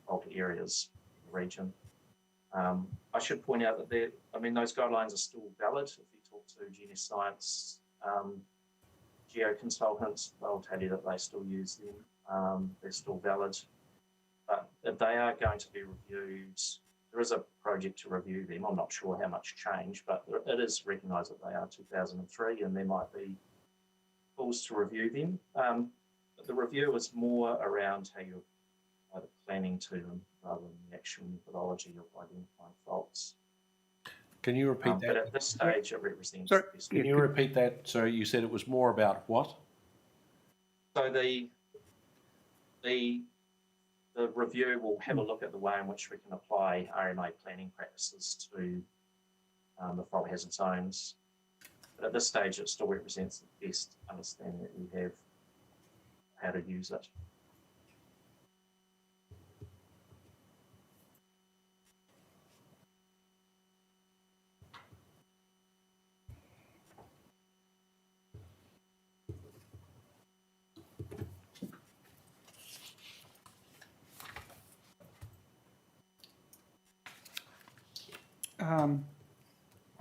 fault areas in the region. I should point out that those guidelines are still valid. If you talk to Geoscience geo-consultants, they'll tell you that they still use them. They're still valid. But if they are going to be reviewed, there is a project to review them. I'm not sure how much change, but it is recognised that they are 2003, and there might be calls to review them. But the review is more around how you're either planning to them rather than the actual methodology of identifying faults. Can you repeat But that? at this stage, it represents. Sorry. Can you repeat that? So you said it was more about what? So the review will have a look at the way in which we can apply RMA planning practices to the fault hazard zones. But at this stage, it still represents the best understanding that we have how to use it.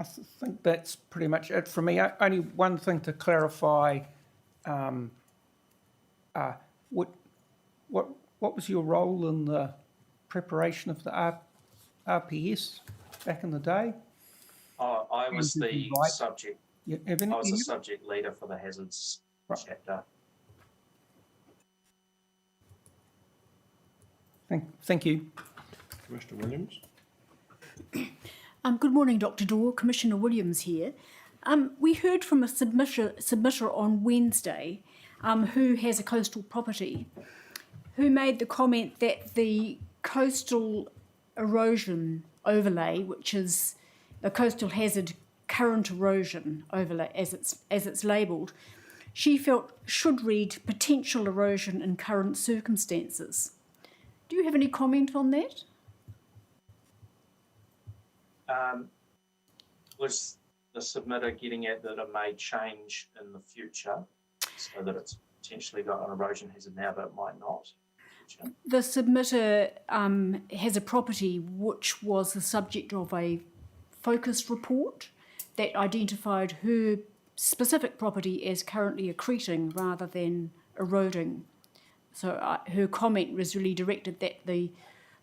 think that's pretty much it from me. Only one thing to clarify. What, what was your role in the preparation of the RPS back in the day? I was Did you the write- subject. You have any- I was the you- subject leader for the hazards Right. chapter. Thank you. Commissioner Williams? Good morning, Dr. Dorr. Commissioner Williams here. We heard from a submitter on Wednesday who has a coastal property, who made the comment that the coastal erosion overlay, which is the coastal hazard current erosion overlay as it's labelled, she felt should read potential erosion in current circumstances. Do you have any comment on that? Was the submitter getting at that it may change in the future, so that it's potentially got an erosion hazard now, but it might not? The submitter has a property which was the subject of a focused report that identified her specific property as currently accreting rather than eroding. So her comment was really directed that the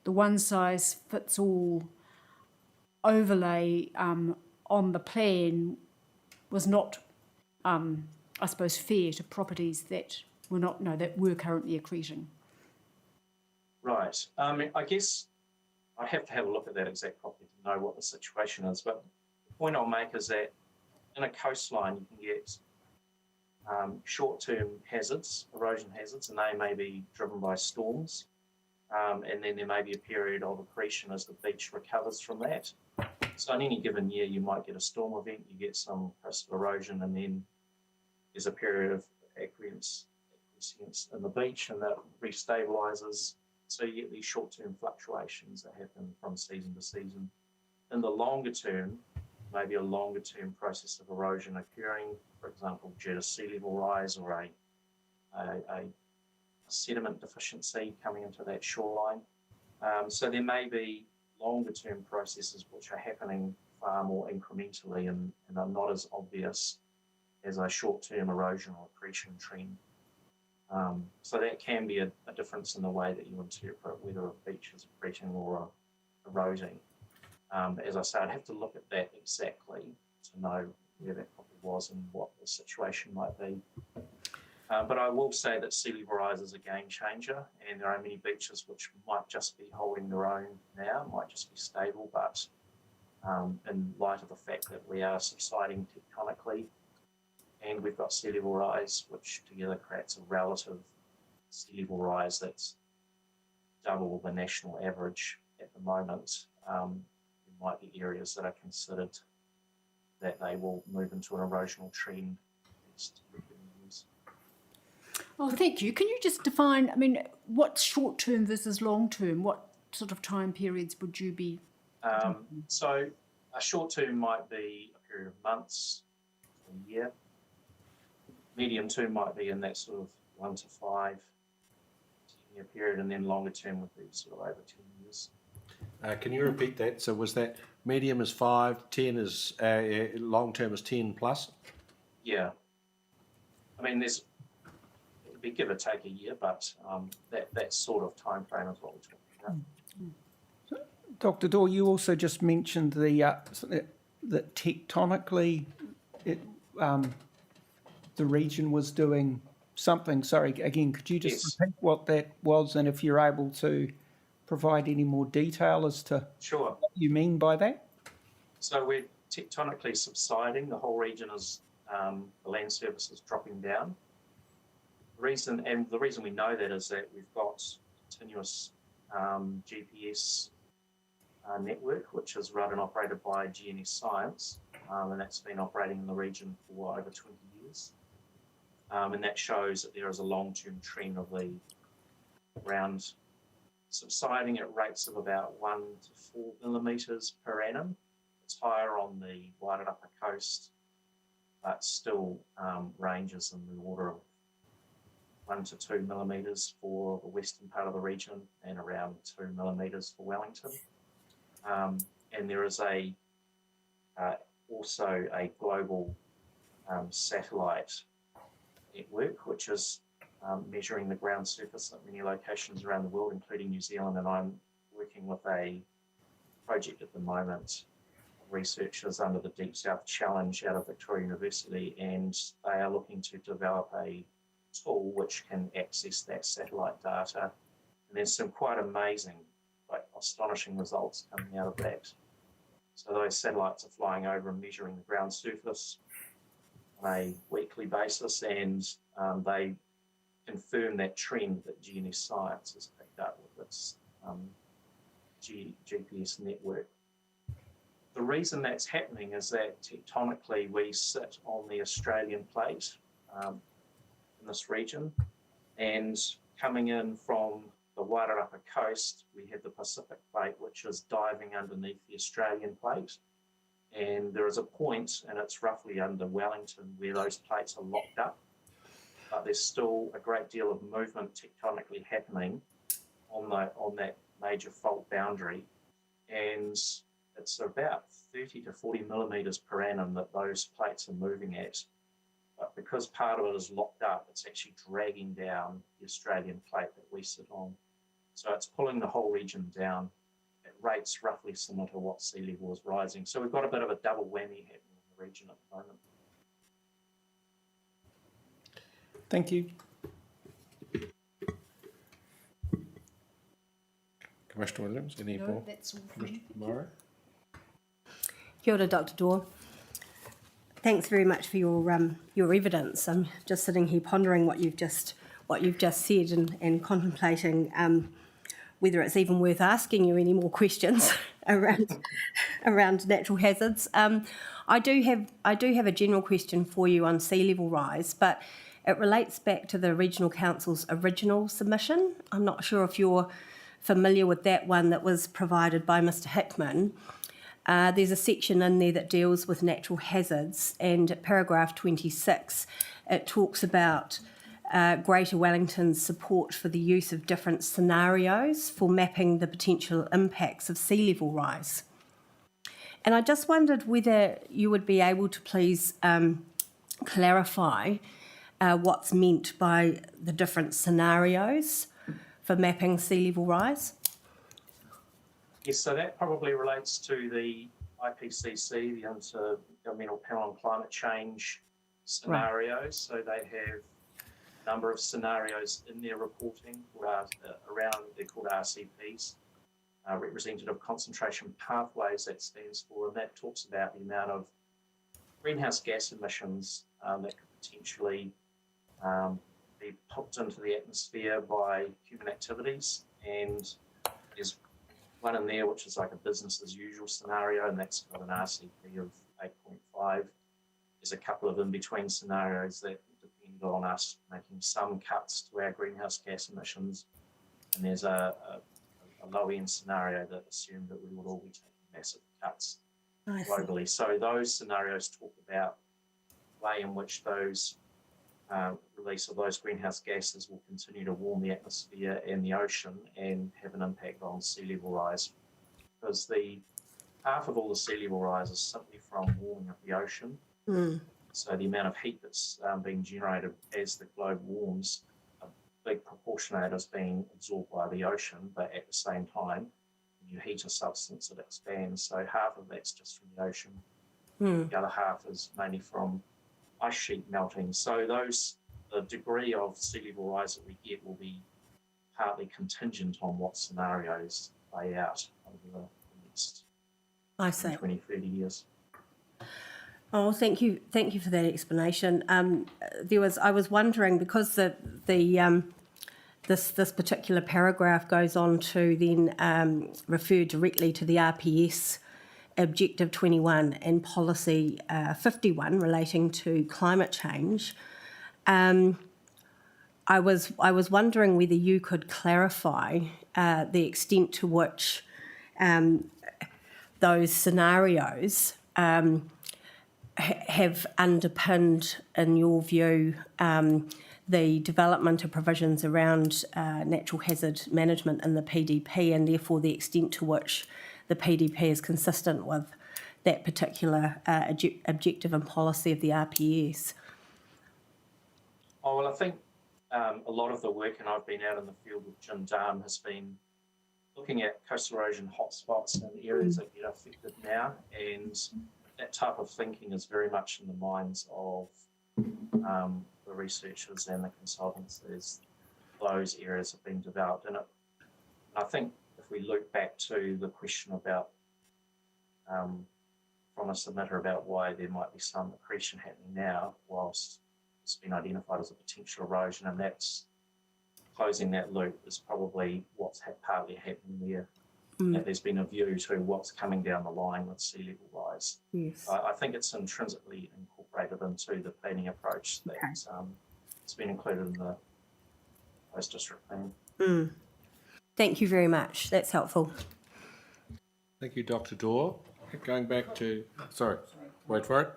one-size-fits-all overlay on the plan was not, I suppose, fair to properties that were currently accreting. Right. I guess I have to have a look at that exact property to know what the situation is. But the point I'll make is that in a coastline, you can get short-term hazards, erosion hazards, and they may be driven by storms. And then there may be a period of accretion as the beach recovers from that. So in any given year, you might get a storm event, you get some coastal erosion, and then there's a period of acquiescence in the beach, and that restabilizes. So you get these short-term fluctuations that happen from season to season. In the longer term, maybe a longer-term process of erosion occurring, for example, due to sea level rise or a sediment deficiency coming into that shoreline. So there may be longer-term processes which are happening far more incrementally and are not as obvious as a short-term erosion or accretion trend. So that can be a difference in the way that you interpret whether a beach is accreting or eroding. As I say, I'd have to look at that exactly to know where that probably was and what the situation might be. But I will say that sea level rise is a game changer, and there are many beaches which might just be holding their own now, might just be stable, but in light of the fact that we are subsiding tectonically, and we've got sea level rise, which together creates a relative sea level rise that's double the national average at the moment, there might be areas that are considered that they will move into an erosional trend next years. Oh, thank you. Can you just define, what's short-term versus long-term? What sort of time periods would you be? So a short-term might be a period of months, a year. Medium-term might be in that sort of 1 to 5 10-year period, and then longer-term would be sort of over 10 years. Can you repeat that? So was that medium is 5, 10 is, long-term is 10 plus? Yeah. There's it'd be give or take a year, but that sort of time frame is what we're talking about. Dr. Dorr, you also just mentioned that tectonically the region was doing something. Sorry, again, could you just repeat what that was, and if you're able to provide any more detail as to Sure. what you mean by that? So we're tectonically subsiding. The whole region is, the land surface is dropping down. The reason we know that is that we've got continuous GPS network, which is run and operated by GNS Science, and that's been operating in the region for over 20 years. And that shows that there is a long-term trend of the ground subsiding at rates of about 1 to 4 millimetres per annum. It's higher on the Wairarapa coast, but still ranges in the order of 1 to 2 millimetres for the western part of the region and around 2 millimetres for Wellington. And there is also a global satellite network, which is measuring the ground surface at many locations around the world, including New Zealand. And I'm working with a project at the moment, researchers under the Deep South Challenge out of Victoria University, and they are looking to develop a tool which can access that satellite data. And there's some quite amazing, like astonishing results coming out of that. So those satellites are flying over and measuring the ground surface on a weekly basis, and they confirm that trend that GNS Science has picked up with its GPS network. The reason that's happening is that tectonically we sit on the Australian plate in this region, and coming in from the Wairarapa coast, we have the Pacific plate, which is diving underneath the Australian plate. And there is a point, and it's roughly under Wellington, where those plates are locked up. But there's still a great deal of movement tectonically happening on that major fault boundary. And it's about 30 to 40 millimetres per annum that those plates are moving at. But because part of it is locked up, it's actually dragging down the Australian plate that we sit on. So it's pulling the whole region down at rates roughly similar to what sea level is rising. So we've got a bit of a double whammy happening in the region at the moment. Thank you. Commissioner Williams, any No, more? that's all. Commissioner Morrow? Kia ora, Dr. Dorr. Thanks very much for your evidence. I'm just sitting here pondering what you've just said and contemplating whether it's even worth asking you any more questions around natural hazards. I do have a general question for you on sea level rise, but it relates back to the Regional Council's original submission. I'm not sure if you're familiar with that one that was provided by Mr. Hickman. There's a section in there that deals with natural hazards, and at paragraph 26, it talks about Greater Wellington's support for the use of different scenarios for mapping the potential impacts of sea level rise. And I just wondered whether you would be able to please clarify what's meant by the different scenarios for mapping sea level rise. Yes, so that probably relates to the IPCC, the Intergovernmental Panel on Climate Change scenarios. Right. So they have a number of scenarios in their reporting they're called RCPs, Representative Concentration Pathways, that stands for, and that talks about the amount of greenhouse gas emissions that could potentially be popped into the atmosphere by human activities. And there's one in there which is like a business as usual scenario, and that's got an RCP of 8.5. There's a couple of in-between scenarios that depend on us making some cuts to our greenhouse gas emissions, and there's a low-end scenario that assumed that we would all be taking massive cuts globally. So those scenarios talk about the way in which those release of those greenhouse gases will continue to warm the atmosphere and the ocean and have an impact on sea level rise. Because half of all the sea level rise is simply from warming of the ocean. So the amount of heat that's being generated as the globe warms, a big proportion of that is being absorbed by the ocean, but at the same time, when you heat a substance, it expands. So half of that's just from the ocean. The other half is mainly from ice sheet melting. So the degree of sea level rise that we get will be partly contingent on what scenarios play out over the next 20, 30 years. Oh, thank you for that explanation. I was wondering, because this particular paragraph goes on to then refer directly to the RPS Objective 21 and Policy 51 relating to climate change. I was wondering whether you could clarify the extent to which those scenarios have underpinned, in your view, the development of provisions around natural hazard management in the PDP, and therefore the extent to which the PDP is consistent with that particular objective and policy of the RPS? Oh, well, I think a lot of the work, and I've been out in the field with Jim Darm, has been looking at coastal erosion hotspots and areas that get affected now. And that type of thinking is very much in the minds of the researchers and the consultants as those areas have been developed. And I think if we look back to the question about from a submitter about why there might be some accretion happening now, whilst it's been identified as a potential erosion, and that's closing that loop is probably what's partly happening there. That there's been a view to what's coming down the line with sea level rise. Yes. I think it's intrinsically incorporated into the planning approach that it's been included in the post-district plan. Thank you very much. That's helpful. Thank you, Dr. Dorr. Going back to, sorry, wait for it.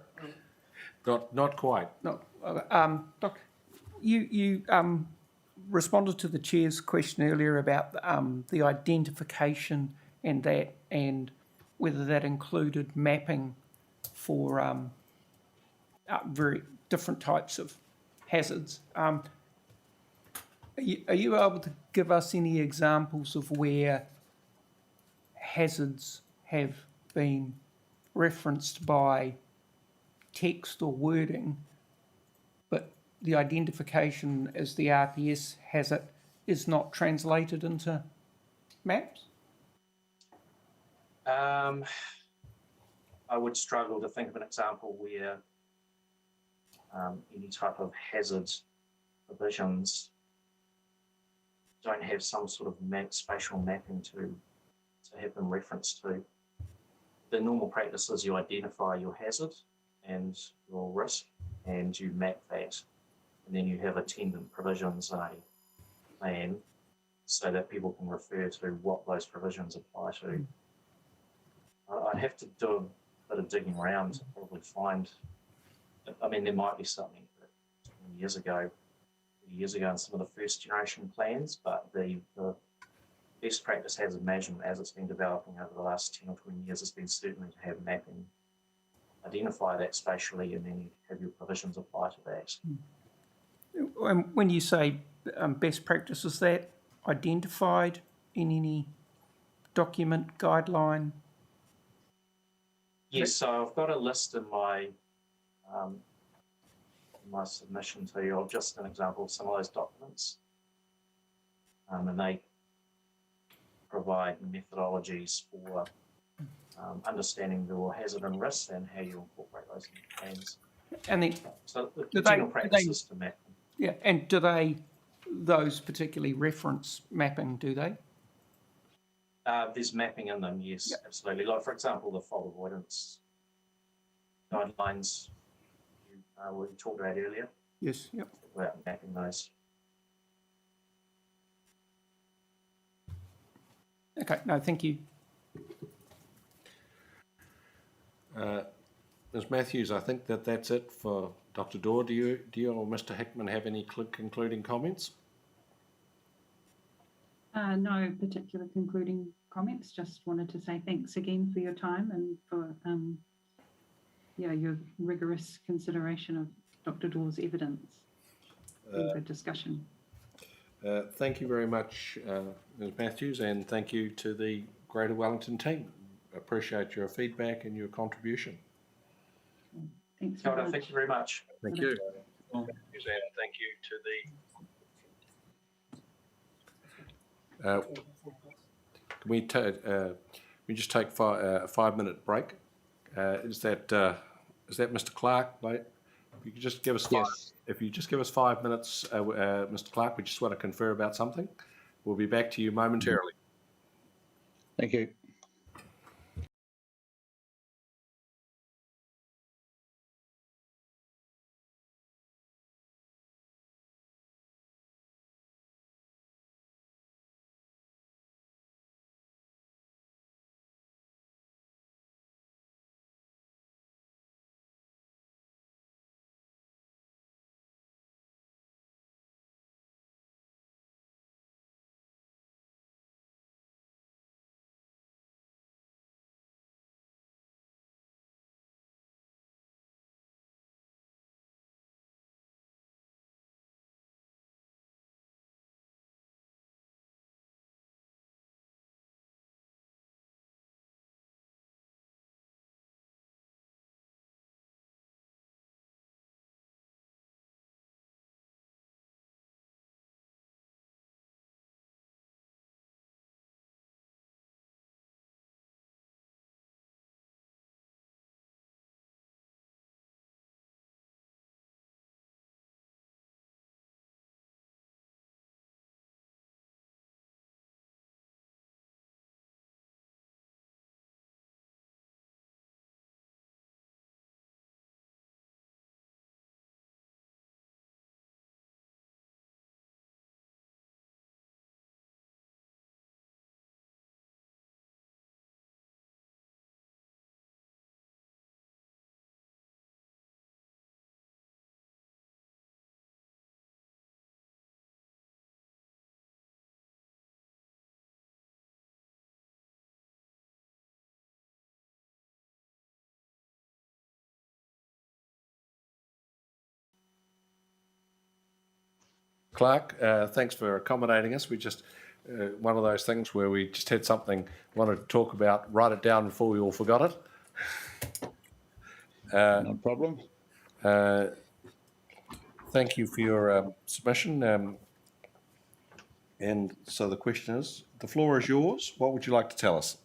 Not quite. No, Doc, you responded to the chair's question earlier about the identification and whether that included mapping for very different types of hazards. Are you able to give us any examples of where hazards have been referenced by text or wording, but the identification as the RPS has it is not translated into maps? I would struggle to think of an example where any type of hazard provisions don't have some sort of spatial mapping to have them referenced to. The normal practice is you identify your hazard and your risk, and you map that, and then you have attendant provisions in a plan so that people can refer to what those provisions apply to. I'd have to do a bit of digging around to probably find, I mean, there might be something that 20 years ago in some of the first generation plans, but the best practice has imagined as it's been developing over the last 10 or 20 years has been certainly to have mapping, identify that spatially, and then you have your provisions apply to that. When you say best practice, is that identified in any document, guideline? Yes, so I've got a list in my submission to you of just an example of some of those documents, and they provide methodologies for understanding your hazard and risks and how you incorporate those in your plans. And then, So the general practice is to map them. yeah, and do those particularly reference mapping, do they? There's mapping in them, yes, absolutely. Like, for example, the fault avoidance guidelines we talked about earlier. Yes, yep. About mapping those. Okay, no, thank you. Ms. Matthews, I think that's it for Dr. Dorr. Do you or Mr. Hickman have any concluding comments? No particular concluding comments. Just wanted to say thanks again for your time and for your rigorous consideration of Dr. Dorr's evidence. Good discussion. Thank you very much, Ms. Matthews, and thank you to the Greater Wellington team. Appreciate your feedback and your contribution. Thanks very much. Thank you very much. Thank you. And thank you to the. Can we just take a 5-minute break? Is that Mr. Clark? Mate? If you could just give us If you just give us 5 minutes, Mr. Clark, we just want to confer about something. We'll be back to you momentarily. Thank you. Clark, thanks for accommodating us. We just, one of those things where we just had something wanted to talk about, write it down before we all forgot it. No problem. Thank you for your submission. And so the question is, the floor is yours. What would you like to tell us?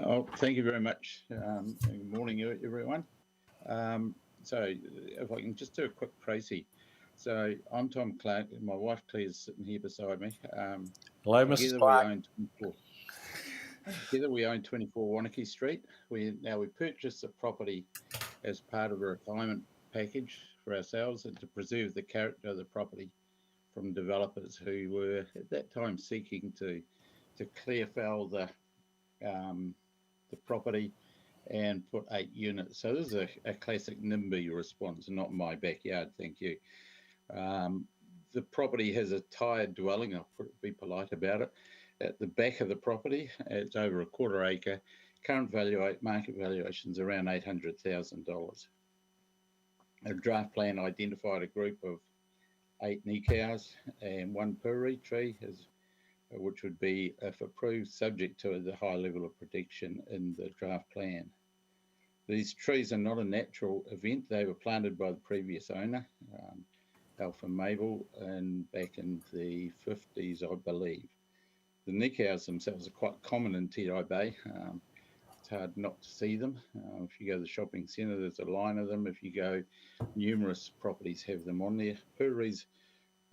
Oh, thank you very much. Good morning, everyone. So if I can just do a quick précis. So I'm Tom Clark, and my wife Claire's sitting here beside me. Hello, Mrs. Together Clark. we own 24 Wanaki Street. We purchased the property as part of a retirement package for ourselves and to preserve the character of the property from developers who were at that time seeking to clear foul the property and put 8 units. So this is a classic NIMBY response, not my backyard, thank you. The property has a tired dwelling, I'll be polite about it. At the back of the property, it's over a quarter acre. Current market valuation's around $800,000. A draft plan identified a group of 8 nikau's and 1 puri tree, which would be, if approved, subject to the high level of protection in the draft plan. These trees are not a natural event. They were planted by the previous owner, Alpha Mabel, back in the 50s, I believe. The nikau's themselves are quite common in Te Rai Bay. It's hard not to see them. If you go to the shopping centre, there's a line of them. If you go, numerous properties have them on there. Puris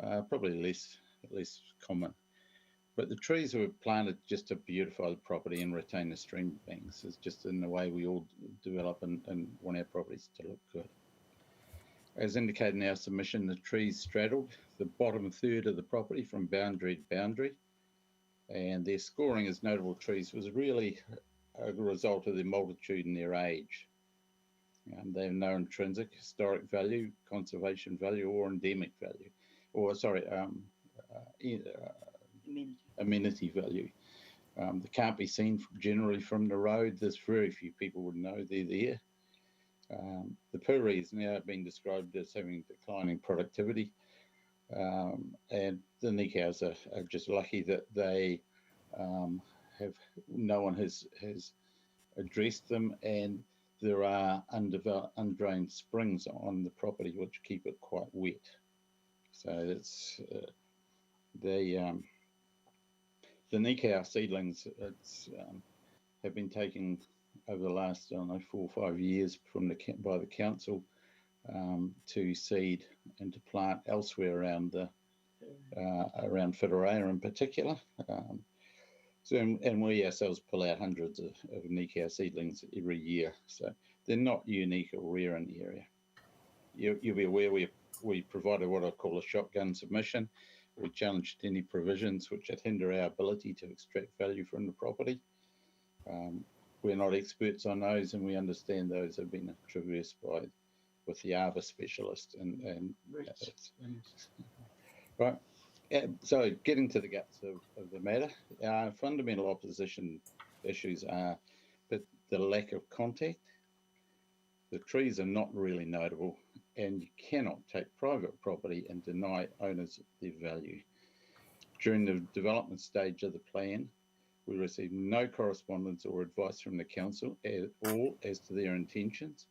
are probably less common. But the trees were planted just to beautify the property and retain the stream banks. It's just in the way we all develop and want our properties to look good. As indicated in our submission, the trees straddled the bottom third of the property from boundary to boundary, and their scoring as notable trees was really a result of their multitude and their age. They have no intrinsic historic value, conservation value, or endemic value, amenity value. They can't be seen generally from the road. There's very few people would know they're there. The puri is now being described as having declining productivity, and the nikau's are just lucky that they have no one has addressed them, and there are undrained springs on the property which keep it quite wet. So it's the nikau seedlings have been taken over the last, 4 or 5 years by the council to seed and to plant elsewhere around Whitireia in particular. And we ourselves pull out hundreds of nikau seedlings every year, so they're not unique or rare in the area. You'll be aware we provided what I call a shotgun submission. We challenged any provisions which would hinder our ability to extract value from the property. We're not experts on those, and we understand those have been traversed with the arbor specialist right. So getting to the guts of the matter, our fundamental opposition issues are the lack of contact. The trees are not really notable, and you cannot take private property and deny owners their value. During the development stage of the plan, we received no correspondence or advice from the council at all as to their intentions.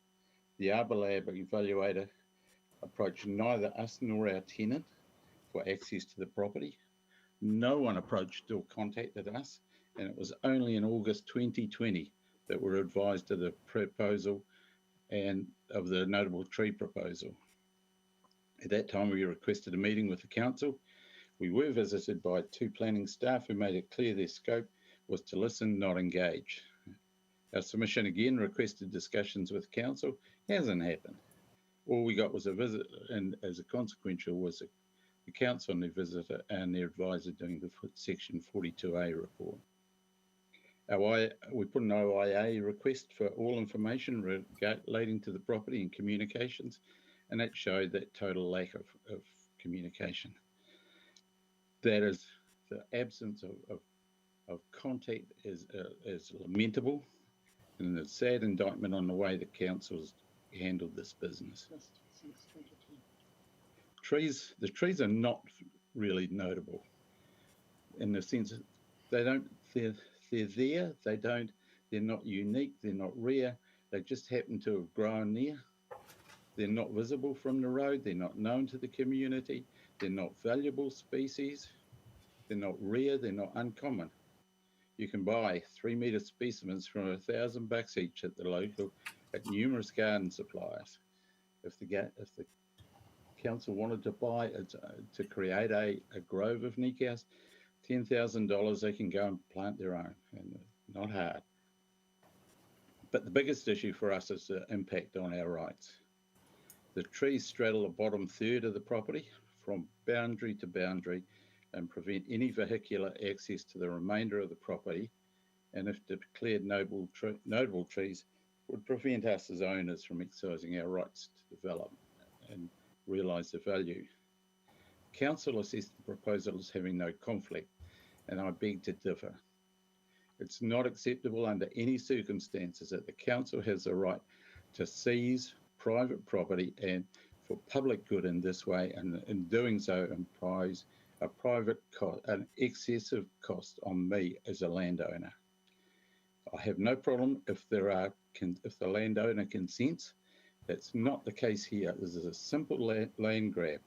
The Arbor Lab evaluator approached neither us nor our tenant for access to the property. No one approached or contacted us, and it was only in August 2020 that we were advised of the proposal and of the notable tree proposal. At that time, we requested a meeting with the council. We were visited by 2 planning staff who made it clear their scope was to listen, not engage. Our submission again requested discussions with council. Hasn't happened. All we got was a visit, and as a consequential was the council and their visitor and their advisor doing the section 42A report. We put an OIA request for all information relating to the property and communications, and that showed that total lack of communication. That is, the absence of contact is lamentable, and a sad indictment on the way the council's handled this business. the trees are not really notable in the sense that they're there, they're not unique, they're not rare, they just happen to have grown there. They're not visible from the road, they're not known to the community, they're not valuable species, they're not rare, they're not uncommon. You can buy 3 metre specimens from $1,000 each at the local, at numerous garden suppliers. If the council wanted to buy to create a grove of Nikas, $10,000, they can go and plant their own, and not hard. But the biggest issue for us is the impact on our rights. The trees straddle the bottom third of the property from boundary to boundary and prevent any vehicular access to the remainder of the property, and if declared notable trees, would prevent us as owners from exercising our rights to develop and realise the value. Council assessed the proposal as having no conflict, and I beg to differ. It's not acceptable under any circumstances that the council has the right to seize private property and for public good in this way, and in doing so implies a private cost, an excessive cost on me as a landowner. I have no problem if the landowner consents. That's not the case here. This is a simple land grab.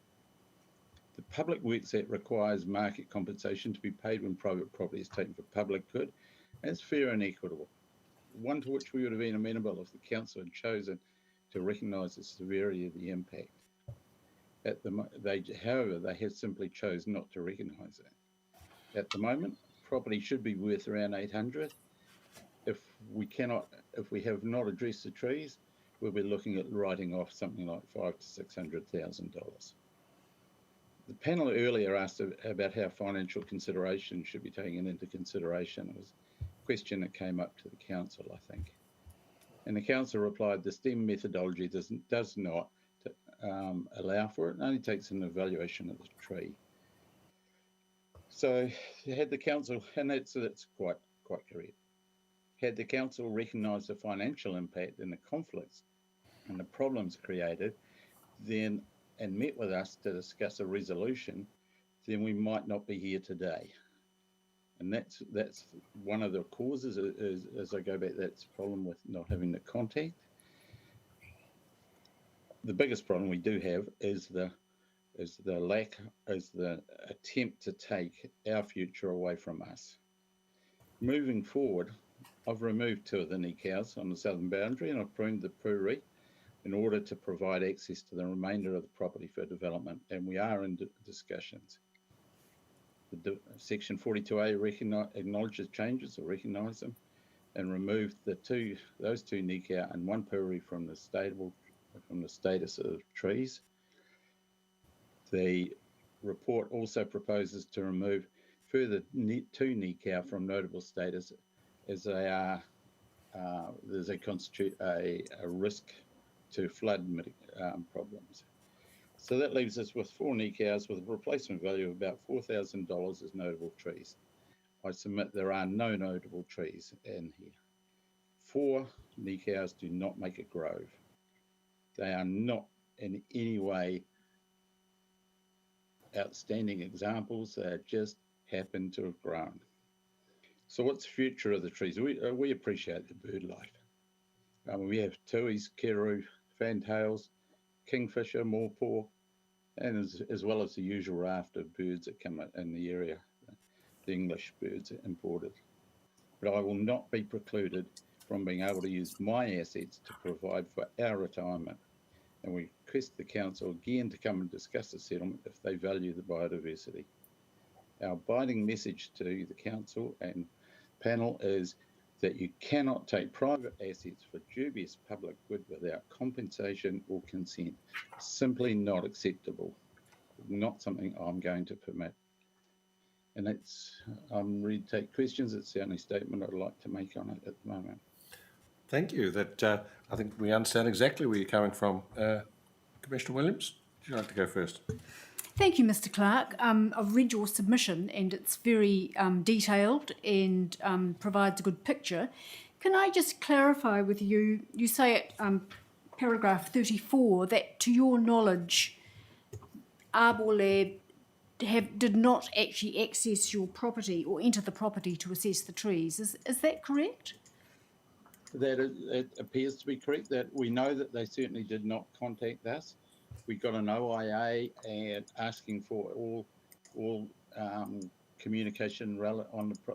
The Public Works Act requires market compensation to be paid when private property is taken for public good. That's fair and equitable, one to which we would have been amenable if the council had chosen to recognise the severity of the impact. However, they have simply chosen not to recognise it. At the moment, property should be worth around 800. If we have not addressed the trees, we'll be looking at writing off something like $500,000 to $600,000. The panel earlier asked about how financial consideration should be taken into consideration. It was a question that came up to the council, I think. And the council replied, the STEM methodology does not allow for it. It only takes an evaluation of the tree. So had the council, and that's quite correct. Had the council recognised the financial impact and the conflicts and the problems created, then and met with us to discuss a resolution, then we might not be here today. And that's one of the causes, as I go back, that's the problem with not having the contact. The biggest problem we do have is the attempt to take our future away from us. Moving forward, I've removed 2 of the Nikas on the southern boundary, and I've pruned the Porirua in order to provide access to the remainder of the property for development, and we are in discussions. Section 42A acknowledges changes or recognise them, and removed those 2 Nika and 1 Porirua from the status of trees. The report also proposes to remove further 2 Nika from notable status, as they constitute a risk to flood problems. So that leaves us with 4 Nikas with a replacement value of about $4,000 as notable trees. I submit there are no notable trees in here. 4 Nikas do not make a grove. They are not in any way outstanding examples. They just happen to have grown. So what's the future of the trees? We appreciate the bird life. We have tuis, keru, fantails, kingfisher, morepaw, and as well as the usual raft of birds that come in the area, the English birds imported. But I will not be precluded from being able to use my assets to provide for our retirement. And we request the council again to come and discuss the settlement if they value the biodiversity. Our binding message to the council and panel is that you cannot take private assets for dubious public good without compensation or consent. Simply not acceptable. Not something I'm going to permit. And I'm ready to take questions. It's the only statement I'd like to make on it at the moment. Thank you. I think we understand exactly where you're coming from. Commissioner Williams, would you like to go first? Thank you, Mr. Clark. I've read your submission and it's very detailed and provides a good picture. Can I just clarify with you, you say at paragraph 34 that to your knowledge, Arborlab did not actually access your property or enter the property to assess the trees. Is that correct? It appears to be correct. That we know that they certainly did not contact us. We got an OIA and asking for all communication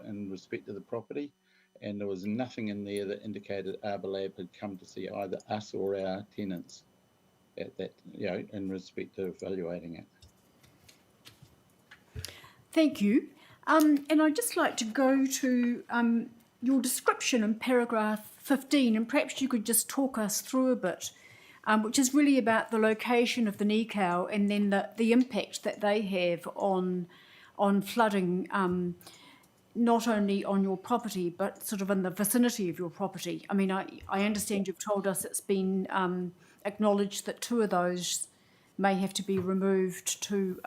in respect to the property, and there was nothing in there that indicated Arborlab had come to see either us or our tenants at that, in respect to evaluating it. Thank you. And I'd just like to go to your description in paragraph 15, and perhaps you could just talk us through a bit, which is really about the location of the Nikau and then the impact that they have on flooding, not only on your property, but sort of in the vicinity of your property. I mean, I understand you've told us it's been acknowledged that 2 of those may have to be removed to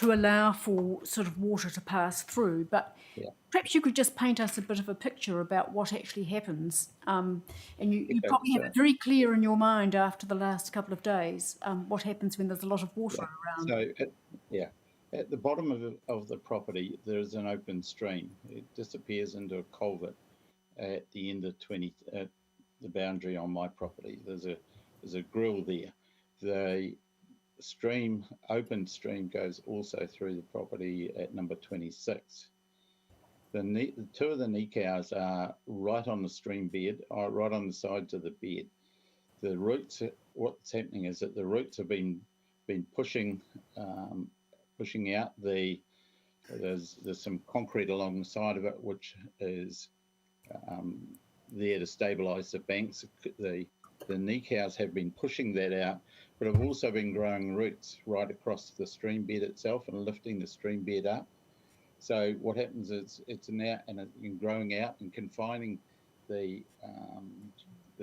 allow for sort of water to pass through. But perhaps you could just paint us a bit of a picture about what actually happens. And you probably have it very clear in your mind after the last couple of days, what happens when there's a lot of water around. So, at the bottom of the property, there is an open stream. It disappears into a culvert at the end of the boundary on my property. There's a grill there. The open stream goes also through the property at number 26. The 2 of the Nikau's are right on the stream bed, right on the sides of the bed. The roots, what's happening is that the roots have been pushing out there's some concrete along the side of it, which is there to stabilise the banks. The Nikau's have been pushing that out, but have also been growing roots right across the stream bed itself and lifting the stream bed up. So what happens is it's now and growing out and confining the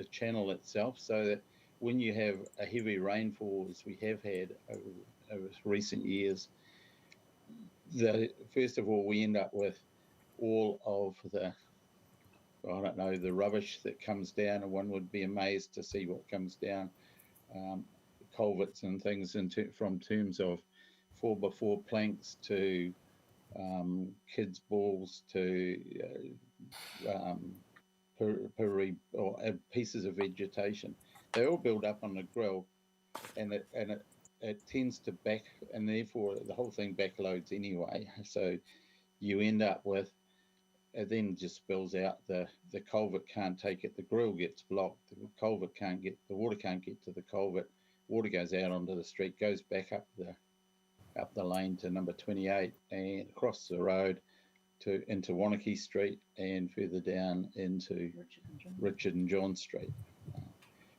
channel itself, so that when you have a heavy rainfall, as we have had over recent years, first of all, we end up with all of the rubbish that comes down, and one would be amazed to see what comes down, culverts and things from terms of 4x4 planks to kids' balls to pieces of vegetation. They all build up on the grill, and it tends to back, and therefore the whole thing backloads anyway. So you end up with, it then just spills out. The culvert can't take it. The grill gets blocked. The water can't get to the culvert. Water goes out onto the street, goes back up the lane to number 28 and across the road into Wanakee Street and further down into Richard and John Street.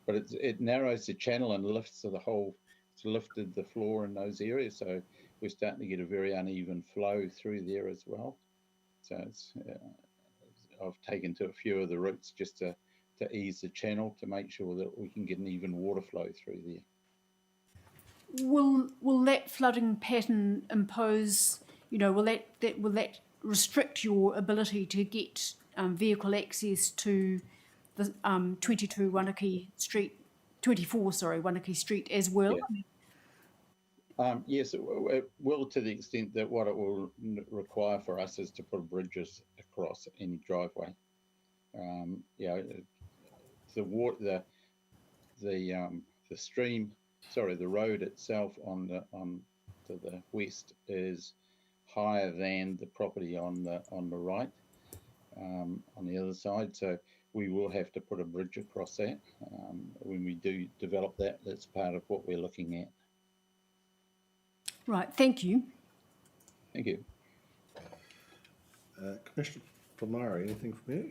But it narrows the channel and lifted the floor in those areas. So we're starting to get a very uneven flow through there as well. So I've taken to a few of the routes just to ease the channel to make sure that we can get an even water flow through there. Will that flooding pattern impose, will that restrict your ability to get vehicle access to the 24 Wanakee Street as well? Yeah. Yes, it will, to the extent that what it will require for us is to put bridges across any driveway. The road itself to the west is higher than the property on the right, on the other side. So we will have to put a bridge across that when we do develop that. That's part of what we're looking at. Right, thank you. Thank you. Commissioner Palmari, anything from you?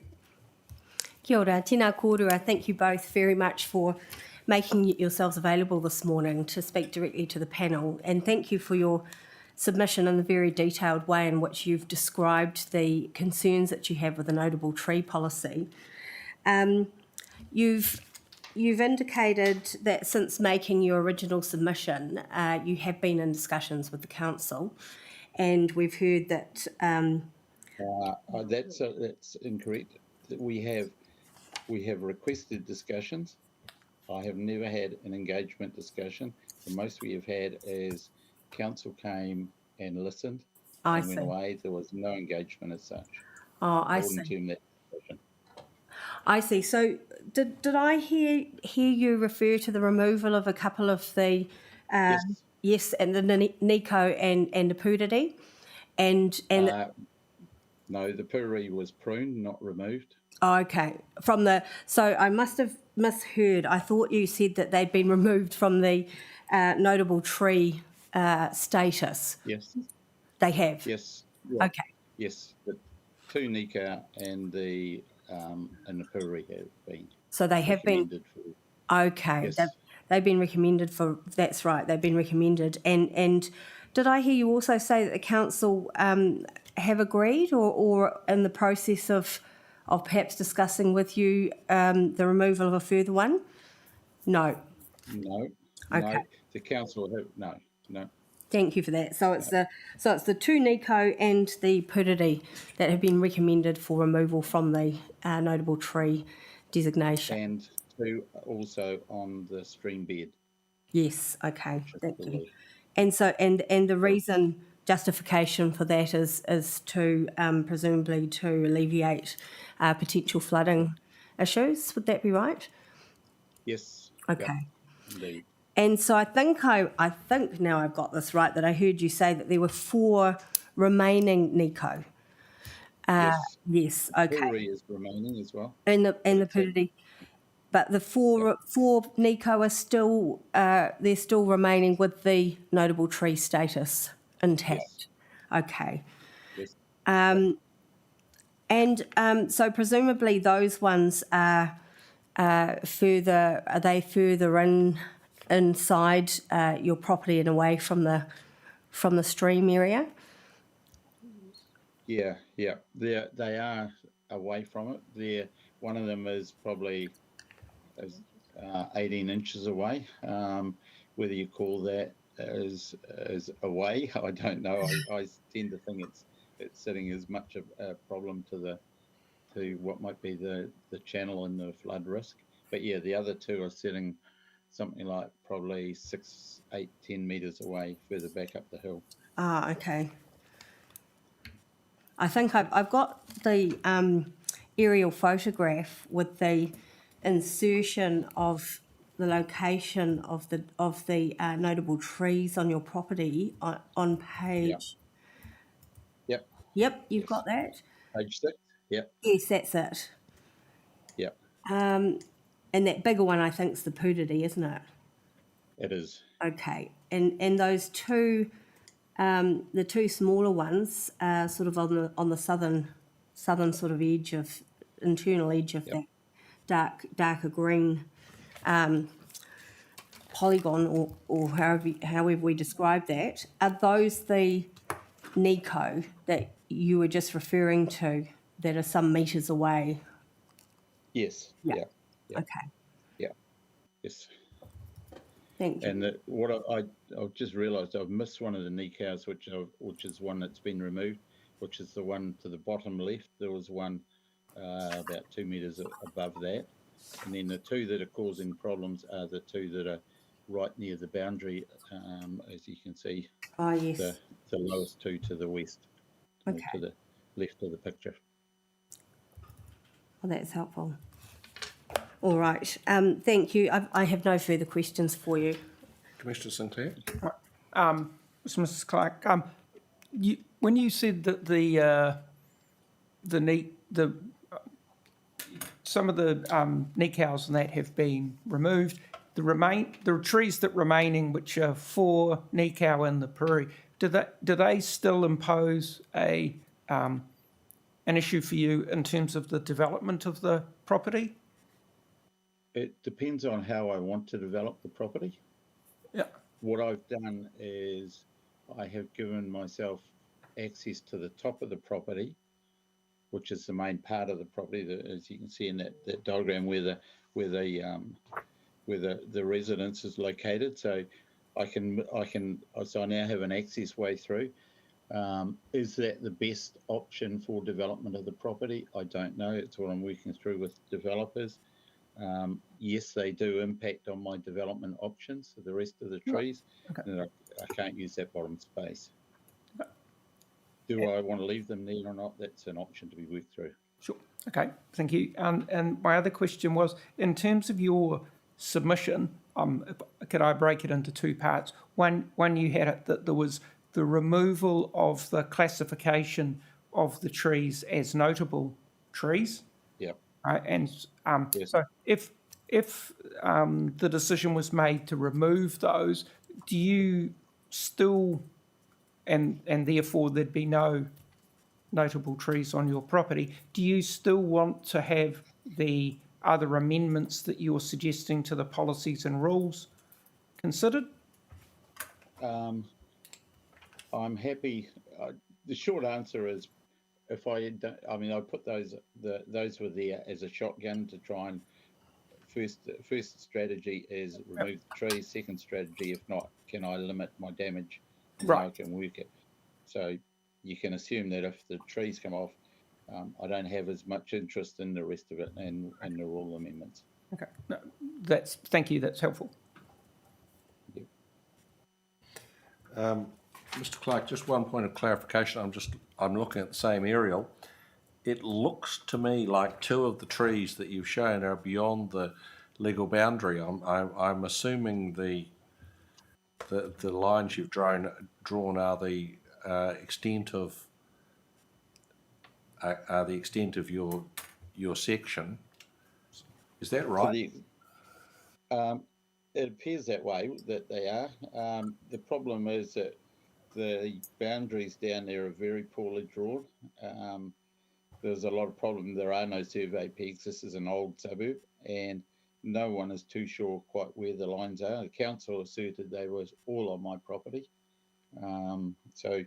Kia ora, tēnā kōrua. Thank you both very much for making yourselves available this morning to speak directly to the panel. And thank you for your submission in the very detailed way in which you've described the concerns that you have with the notable tree policy. You've indicated that since making your original submission, you have been in discussions with the council, and we've heard that. That's incorrect. We have requested discussions. I have never had an engagement discussion. The most we have had is council came and listened I and went see. away. There was no engagement as such. Oh, I wouldn't see. term that discussion. I see. So did I hear you refer to the removal of a couple of the Yes. yes, and the Nico and the Puriri, and No, the Porirua was pruned, not removed. okay, from the, so I must have misheard. I thought you said that they'd been removed from the notable tree status. Yes. They have. Yes. Yeah. Okay. Yes. The two Nika and the Porirua have been So they have been. recommended for. Okay. Yes. They've been recommended for. That's right. They've been recommended. And did I hear you also say that the council have agreed or in the process of perhaps discussing with you the removal of a further one? No. No. Okay. No. The council have no. Thank you for that. So it's the two Nico and the Puriri that have been recommended for removal from the notable tree designation. And two also on the stream bed. Yes. Okay. Thank you. Particularly. And so and the reason justification for that is to presumably to alleviate potential flooding issues. Would that be right? Yes. Okay. Yep, indeed. And so I think now I've got this right, that I heard you say that there were 4 remaining Nico. Yes. Yes, okay. Porirua is remaining as well. And the Okay. Puriri, but the four Nico are still they're still remaining with the notable tree status intact. Okay. Yes. And so presumably those ones are further inside your property and away from the stream area? Yeah. They are away from it. One of them is probably 18 inches away. Whether you call that as away, I don't know. I tend to think it's sitting as much a problem to what might be the channel and the flood risk. But yeah, the other two are sitting something like probably 6, 8, 10 meters away, further back up the hill. Ah, okay. I think I've got the aerial photograph with the insertion of the location of the notable trees on your property on page. Yep. Yep, you've Yes. got that. Page 6. Yep. Yes, that's it. Yep. And that bigger one, I think, is the Puriri, isn't it? It is. Okay, and those two, the two smaller ones, sort of on the southern sort of edge of internal edge of that darker green polygon, or however we describe that, are those the Nico that you were just referring to that are some meters away? Yes. Yeah. Yeah. Yeah. Okay, Yeah. Yes. thank you. And what I've just realised, I've missed one of the Nikos, which is one that's been removed, which is the one to the bottom left. There was one about 2 meters above that, and then the two that are causing problems are the two that are right near the boundary, as you can see. Oh, yes. The lowest two to the west, or Okay. to the left of the picture. Well, that's helpful. All right. Thank you. I have no further questions for you. Commissioner Sinclair? Mrs. Clark, when you said that some of the NECALs and that have been removed, the trees that remaining, which are 4 NECAL in the Porirua, do they still impose an issue for you in terms of the development of the property? It depends on how I want to develop the property. Yeah. What I've done is I have given myself access to the top of the property, which is the main part of the property, as you can see in that diagram where the residence is located. So so I now have an access way through. Is that the best option for development of the property? I don't know. It's what I'm working through with developers. Yes, they do impact on my development options for the rest of the trees, and I can't use that bottom space. Do I want to leave them there or not? That's an option to be worked through. Sure. Okay, thank you. And my other question was, in terms of your submission, could I break it into two parts? One, you had it that there was the removal of the classification of the trees as notable trees. Yep. And Yes. so if the decision was made to remove those, do you still, and therefore there'd be no notable trees on your property, do you still want to have the other amendments that you're suggesting to the policies and rules considered? I'm happy. The short answer is, if I don't, I mean, I put those were there as a shotgun to try and first strategy is remove the trees. Second strategy, if not, can I limit my damage and how I can work it? So you can assume that if the trees come off, I don't have as much interest in the rest of it and the rule amendments. Okay, no, thank you. That's helpful. Mr. Clark, just one point of clarification. I'm looking at the same aerial. It looks to me like two of the trees that you've shown are beyond the legal boundary. I'm assuming the lines you've drawn are the extent of your section. Is that right? So it appears that way, that they are. The problem is that the boundaries down there are very poorly drawn. There's a lot of problem. There are no survey pegs. This is an old suburb, and no one is too sure quite where the lines are. The council asserted they were all on my property. So,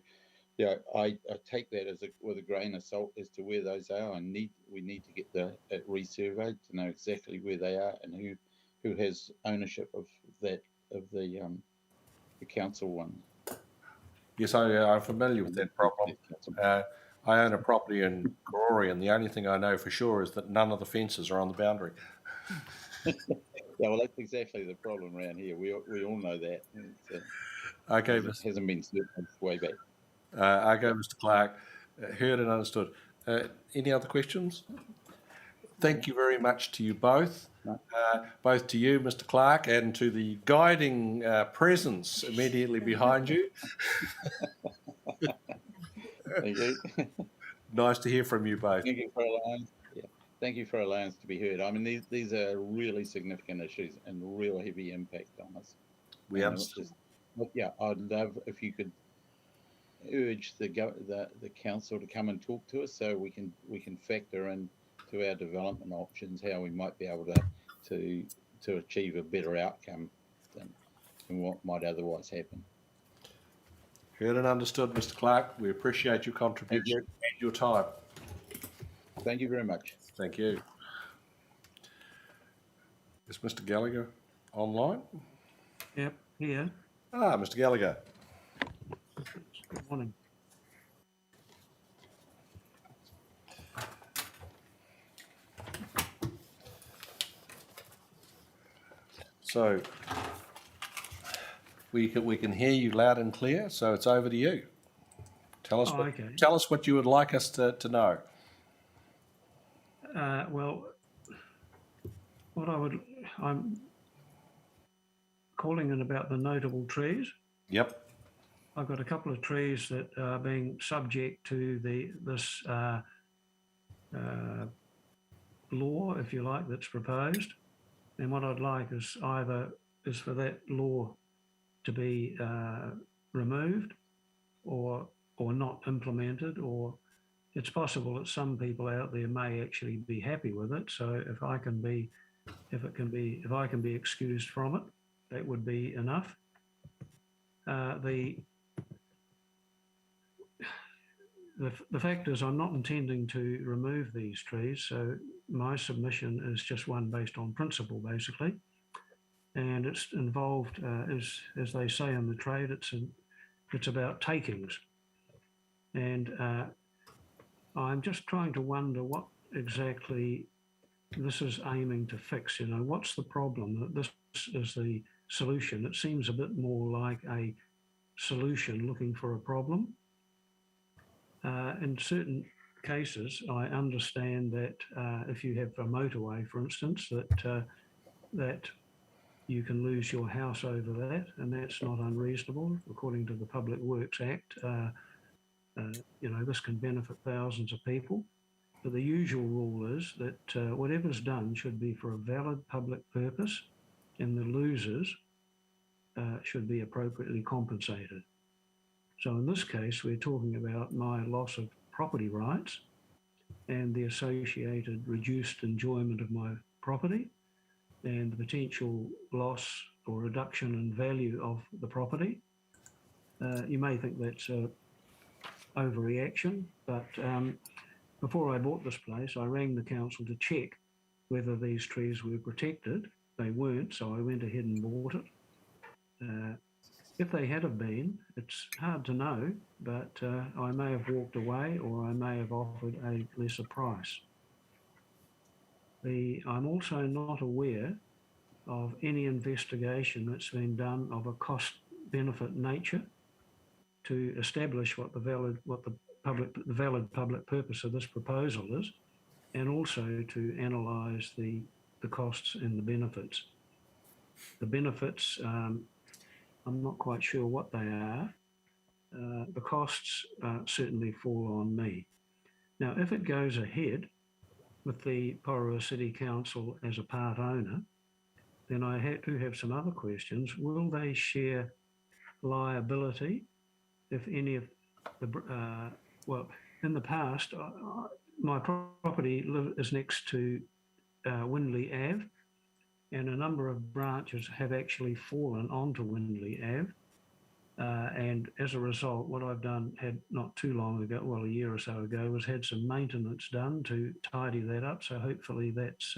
yeah, I take that with a grain of salt as to where those are. We need to get it resurveyed to know exactly where they are and who has ownership of the council one. Yes, I'm familiar with that problem. I own a property in Karori, and the only thing I know for sure is that none of the fences are on the boundary. Yeah, well, that's exactly the problem around here. We all know that. Okay, it hasn't been certain way back. Okay, Mr. Clark, heard and understood. Any other questions? Thank you very much to you both, both to you, Mr. Clark, and to the guiding presence immediately behind you. Thank you. Nice to hear from you both. Thank you for allowing. Yeah, thank you for allowing us to be heard. I mean, these are really significant issues and real heavy impact on us. We understand. Yeah, I'd love if you could urge the council to come and talk to us so we can factor in to our development options how we might be able to achieve a better outcome than what might otherwise happen. Heard and understood, Mr. Clark. We appreciate your contribution and your time. Thank you very much. Thank you. Is Mr. Gallagher online? Yep, here. Mr. Gallagher. Good morning. So we can hear you loud and clear, so it's over to you. Tell us what you would like us to know. Well, I'm calling in about the notable trees. Yep. I've got a couple of trees that are being subject to this law, if you like, that's proposed. And what I'd like is for that law to be removed or not implemented, or it's possible that some people out there may actually be happy with it. So if I can be excused from it, that would be enough. The fact is, I'm not intending to remove these trees, so my submission is just one based on principle, basically, and it's involved, as they say in the trade, it's about takings, and I'm just trying to wonder what exactly this is aiming to fix. You know, what's the problem? That this is the solution. It seems a bit more like a solution looking for a problem. In certain cases, I understand that if you have a motorway, for instance, that you can lose your house over that, and that's not unreasonable according to the Public Works Act. You know, this can benefit thousands of people. But the usual rule is that whatever's done should be for a valid public purpose, and the losers should be appropriately compensated. So in this case, we're talking about my loss of property rights and the associated reduced enjoyment of my property and the potential loss or reduction in value of the property. You may think that's an overreaction, but before I bought this place, I rang the council to check whether these trees were protected. They weren't, so I went ahead and bought it. If they had have been, it's hard to know, but I may have walked away or I may have offered a lesser price. I'm also not aware of any investigation that's been done of a cost-benefit nature to establish what the valid public purpose of this proposal is, and also to analyse the costs and the benefits. The benefits, I'm not quite sure what they are. The costs certainly fall on me. Now, if it goes ahead with the Porirua City Council as a part owner, then I do have some other questions. Will they share liability if any of the, well, in the past, my property is next to Windley Ave, and a number of branches have actually fallen onto Windley Ave. And as a result, what I've done had not too long ago, well, a year or so ago, was had some maintenance done to tidy that up. So hopefully that's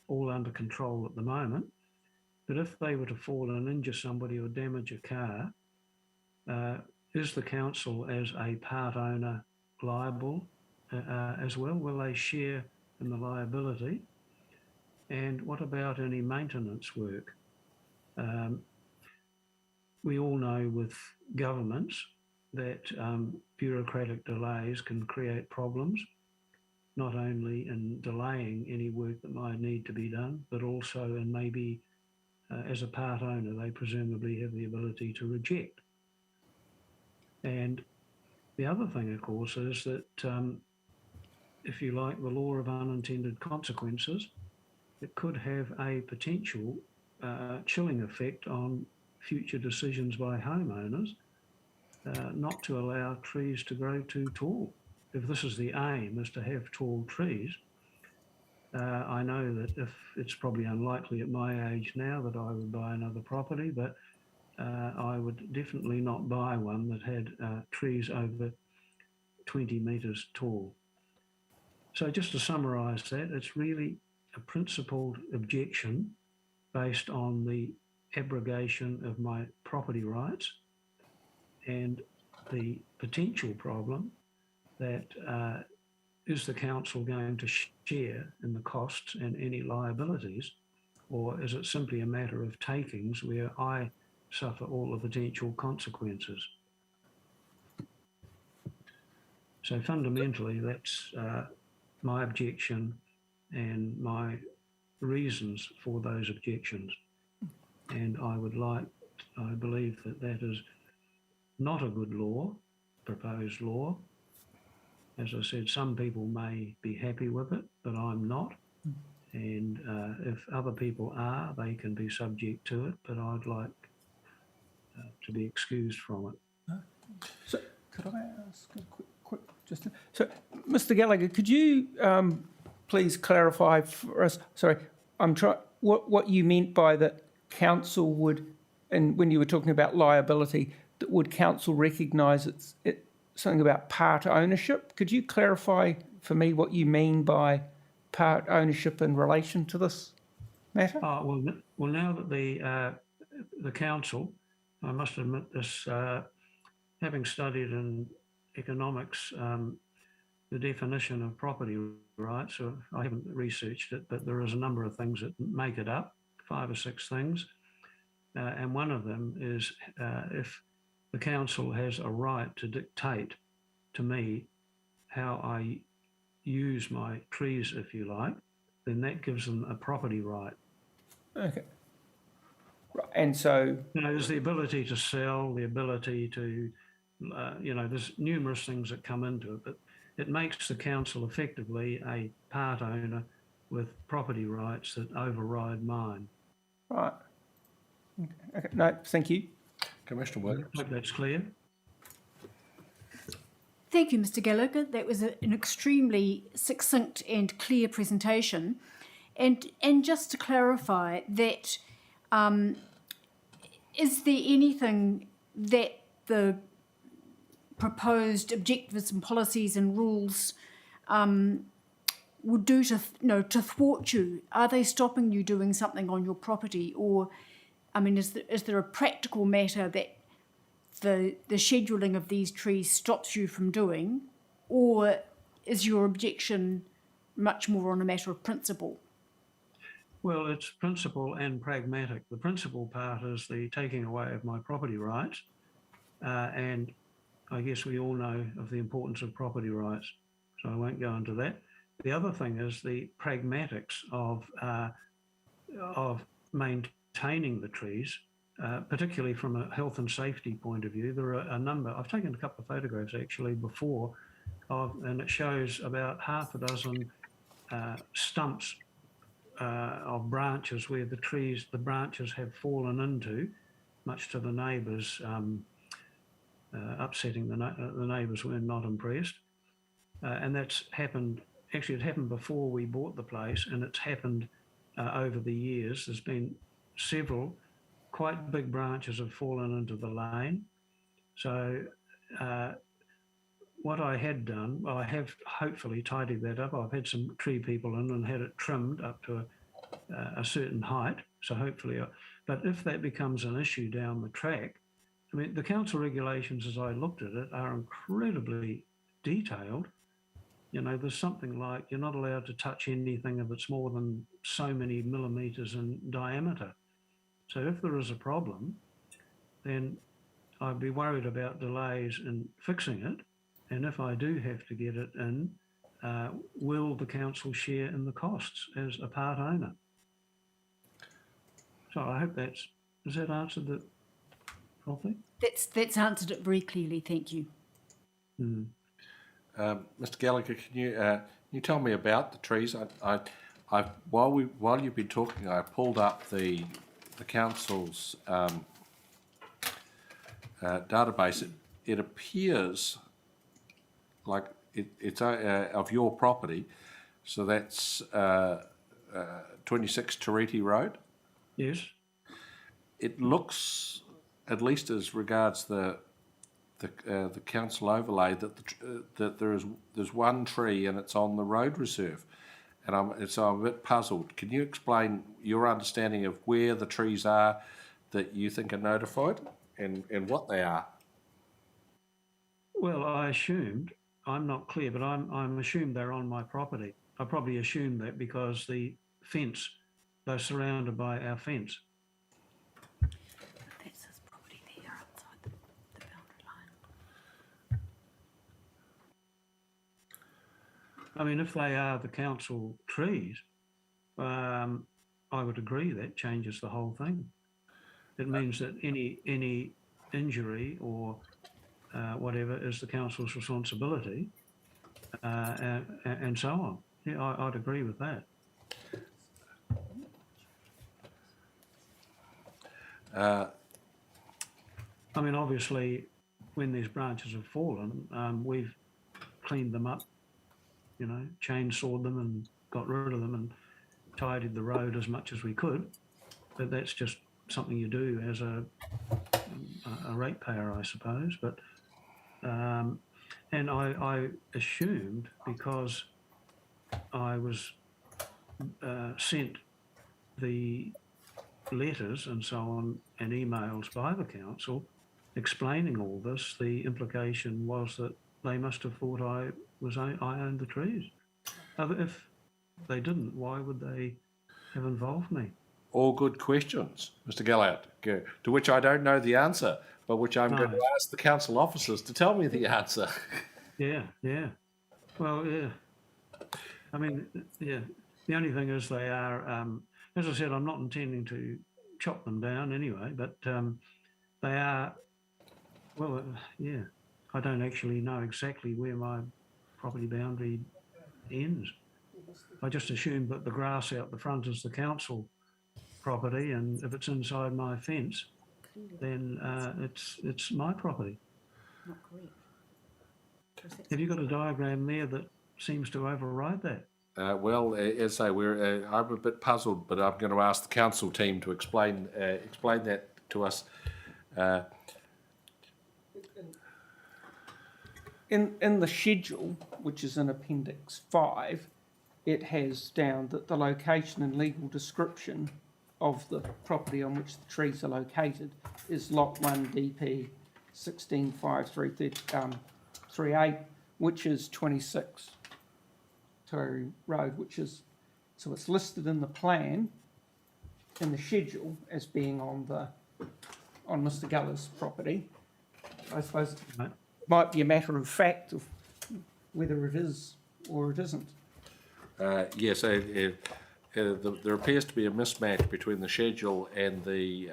all under control at the moment. But if they were to fall and injure somebody or damage a car, is the council as a part owner liable as well? Will they share in the liability? And what about any maintenance work? We all know with governments that bureaucratic delays can create problems, not only in delaying any work that might need to be done, but also in maybe as a part owner, they presumably have the ability to reject. And the other thing, of course, is that if you like, the law of unintended consequences, it could have a potential chilling effect on future decisions by homeowners not to allow trees to grow too tall. If this is the aim, is to have tall trees, I know that if it's probably unlikely at my age now that I would buy another property, but I would definitely not buy one that had trees over 20 metres tall. So just to summarise that, it's really a principled objection based on the abrogation of my property rights and the potential problem that is the council going to share in the costs and any liabilities, or is it simply a matter of takings where I suffer all the potential consequences? So fundamentally, that's my objection and my reasons for those objections. And I believe that that is not a good law, proposed law. As I said, some people may be happy with it, but I'm not. And if other people are, they can be subject to it, but I'd like to be excused from it. So could I ask a quick so Mr. Gallagher, could you please clarify for us, sorry, what you meant by that council would, and when you were talking about liability, that would council recognise it's something about part ownership? Could you clarify for me what you mean by part ownership in relation to this matter? Well, now that the council, I must admit this, having studied in economics, the definition of property rights. So I haven't researched it, but there is a number of things that make it up, 5 or 6 things. And one of them is if the council has a right to dictate to me how I use my trees, if you like, then that gives them a property right. Okay. Right, and so, There's the ability to sell, the ability to, there's numerous things that come into it, but it makes the council effectively a part owner with property rights that override mine. right. Okay, no, thank you. Commissioner Williams. Hope that's clear. Thank you, Mr. Gallagher. That was an extremely succinct and clear presentation. And just to clarify that, is there anything that the proposed objectives and policies and rules would do to thwart you? Are they stopping you doing something on your property? Or, I mean, is there a practical matter that the scheduling of these trees stops you from doing? Or is your objection much more on a matter of principle? Well, it's principle and pragmatic. The principle part is the taking away of my property rights. And I guess we all know of the importance of property rights, so I won't go into that. The other thing is the pragmatics of maintaining the trees, particularly from a health and safety point of view. There are a number, I've taken a couple of photographs actually before, and it shows about half a dozen stumps of branches where the branches have fallen into, much to the neighbours, upsetting the neighbours were not impressed. And that's happened, actually it happened before we bought the place, and it's happened over the years. There's been several quite big branches have fallen into the lane. So what I had done, well, I have hopefully tidied that up. I've had some tree people in and had it trimmed up to a certain height. So hopefully, but if that becomes an issue down the track, I mean, the council regulations, as I looked at it, are incredibly detailed. There's something like you're not allowed to touch anything if it's more than so many millimetres in diameter. So if there is a problem, then I'd be worried about delays in fixing it. And if I do have to get it in, will the council share in the costs as a part owner? So I hope has that answered it properly? That's answered it very clearly, thank you. Mr. Gallagher, can you tell me about the trees? While you've been talking, I pulled up the council's database. It appears like it's of your property, so that's 26 Tereti Road. Yes. It looks, at least as regards the council overlay, that there's one tree and it's on the road reserve, and so I'm a bit puzzled. Can you explain your understanding of where the trees are that you think are notified and what they are? Well, I assumed, I'm not clear, but I'm assumed they're on my property. I probably assumed that because the fence, they're surrounded by our fence. That's his property there outside the boundary line. I mean, if they are the council trees, I would agree that changes the whole thing. It means that any injury or whatever is the council's responsibility, and so on. Yeah, I'd agree with that. I mean, obviously, when these branches have fallen, we've cleaned them up, chainsawed them and got rid of them and tidied the road as much as we could. But that's just something you do as a ratepayer, I suppose. But and I assumed, because I was sent the letters and so on and emails by the council explaining all this, the implication was that they must have thought I was I owned the trees. If they didn't, why would they have involved me? All good questions, Mr. Gallagher, to which I don't know the answer, but which I'm going to ask the council officers to tell me the answer. Yeah. Well, yeah. I mean, yeah. The only thing is they are, as I said, I'm not intending to chop them down anyway, but they are, well, yeah. I don't actually know exactly where my property boundary ends. I just assume that the grass out the front is the council property, and if it's inside my fence, then it's my property. Not correct. Have you got a diagram there that seems to override that? Well, as I say, I'm a bit puzzled, but I'm going to ask the council team to explain that to us. In the schedule, which is in Appendix 5, it has down that the location and legal description of the property on which the trees are located is Lot 1 DP 165338, which is 26 Porirua Road, so it's listed in the plan, in the schedule, as being on Mr. Guller's property. I suppose it might be a matter of fact of whether it is or it isn't. Yes, there appears to be a mismatch between the schedule and the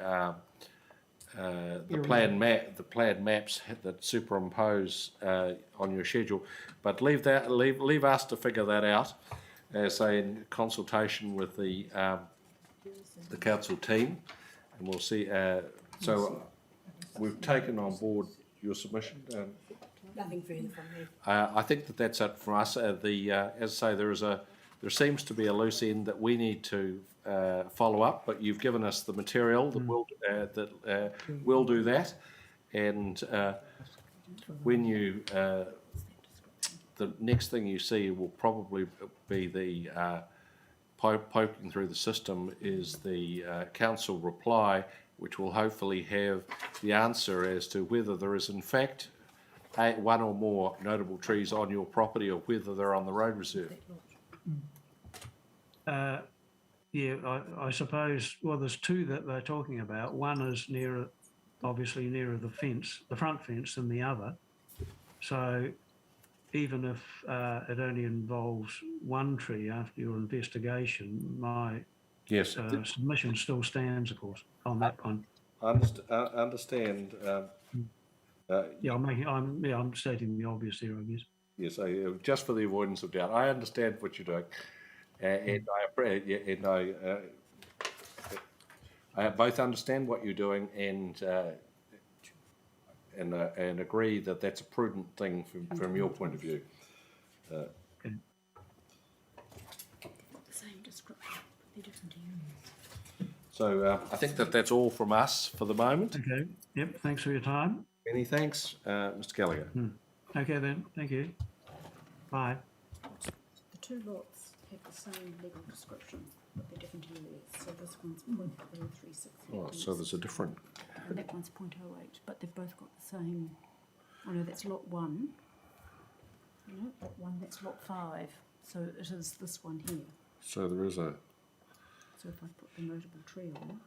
plan maps that superimpose on your schedule. But leave us to figure that out, say in consultation with the council team, and we'll see. So we've taken on board your submission. Nothing further from me. I think that's it for us. As I say, there seems to be a loose end that we need to follow up, but you've given us the material that will do that. And when you, the next thing you see will probably be the poking through the system is the council reply, which will hopefully have the answer as to whether there is in fact one or more notable trees on your property, or whether they're on the road reserve. Yeah, I suppose, well, there's two that they're talking about. One is obviously nearer the fence, the front fence, than the other. So even if it only involves one tree after your investigation, my submission still stands, of course, on that one. Understand. I'm stating the obvious here, I guess. Yes, just for the avoidance of doubt, I understand what you're doing, and I both understand what you're doing and agree that that's a prudent thing from your point of view. The same description, but they're different units. So I think that's all from us for the moment. Okay. Yep. Thanks for your time. Many thanks, Mr. Gallagher. Okay then. Thank you. Bye. The two lots have the same legal description, but they're different areas. So this one's 0.036. Oh, so there's a different. And that one's 0.08, but they've both got the same. Oh no, that's lot 1. No, lot 1, that's lot 5. So it is this one here. So there is a. So if I put the notable tree on.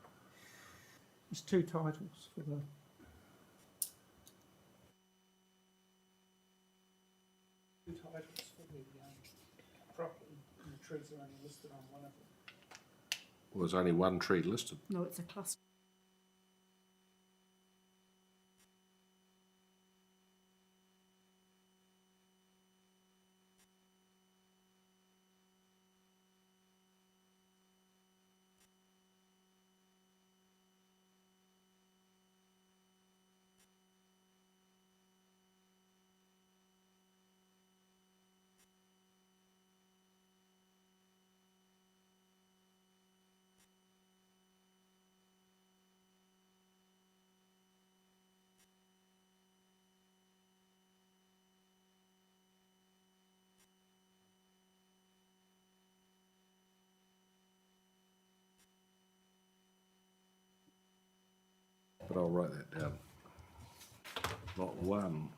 There's two titles for the. Two titles for the property, and the trees are only listed on one of them. Well, there's only one tree listed. No, it's a cluster. But I'll write that down. Lot 1.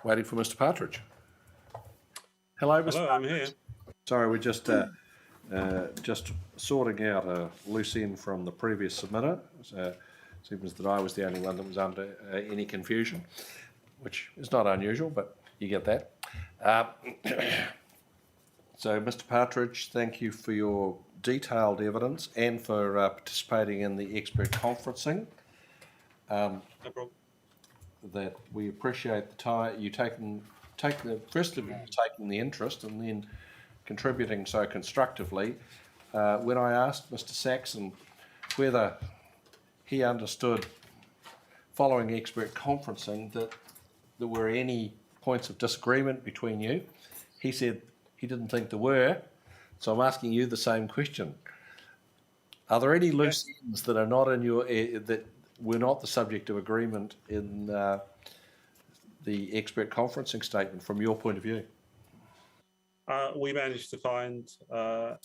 Waiting for Mr. Partridge. Hello, Mr. Hello, I'm here. Sorry, we're just sorting out a loose end from the previous submitter. It seems that I was the only one that was under any confusion, which is not unusual, but you get that. So, Mr. Partridge, thank you for your detailed evidence and for participating in the expert conferencing. No problem. That we appreciate the time you taking first of all taking the interest and then contributing so constructively. When I asked Mr. Saxon whether he understood, following expert conferencing, that there were any points of disagreement between you, he said he didn't think there were. So I'm asking you the same question. Are there any loose ends that are not in your that were not the subject of agreement in the expert conferencing statement from your point of view? We managed to find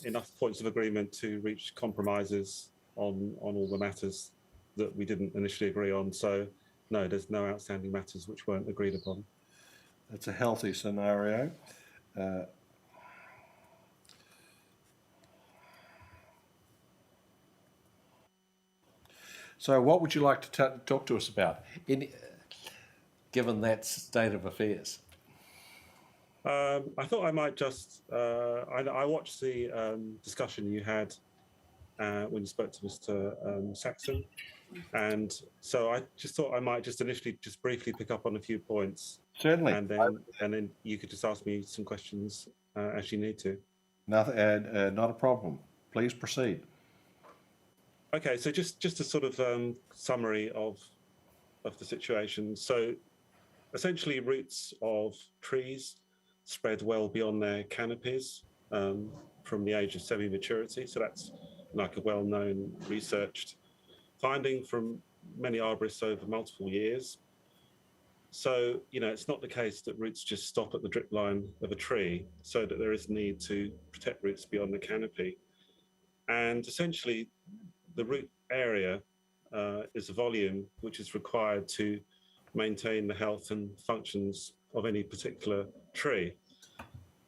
enough points of agreement to reach compromises on all the matters that we didn't initially agree on. So, no, there's no outstanding matters which weren't agreed upon. That's a healthy scenario. So what would you like to talk to us about, given that state of affairs? I thought I might just, I watched the discussion you had when you spoke to Mr. Saxon. And so I just thought I might just initially just briefly pick up on a few points. Certainly. And then you could just ask me some questions as you need to. Nothing, not a problem. Please proceed. Okay, so just a sort of summary of the situation. So essentially roots of trees spread well beyond their canopies from the age of semi-maturity. So that's like a well-known researched finding from many arborists over multiple years. So, you know, it's not the case that roots just stop at the drip line of a tree, so that there is need to protect roots beyond the canopy. And essentially, the root area is a volume which is required to maintain the health and functions of any particular tree.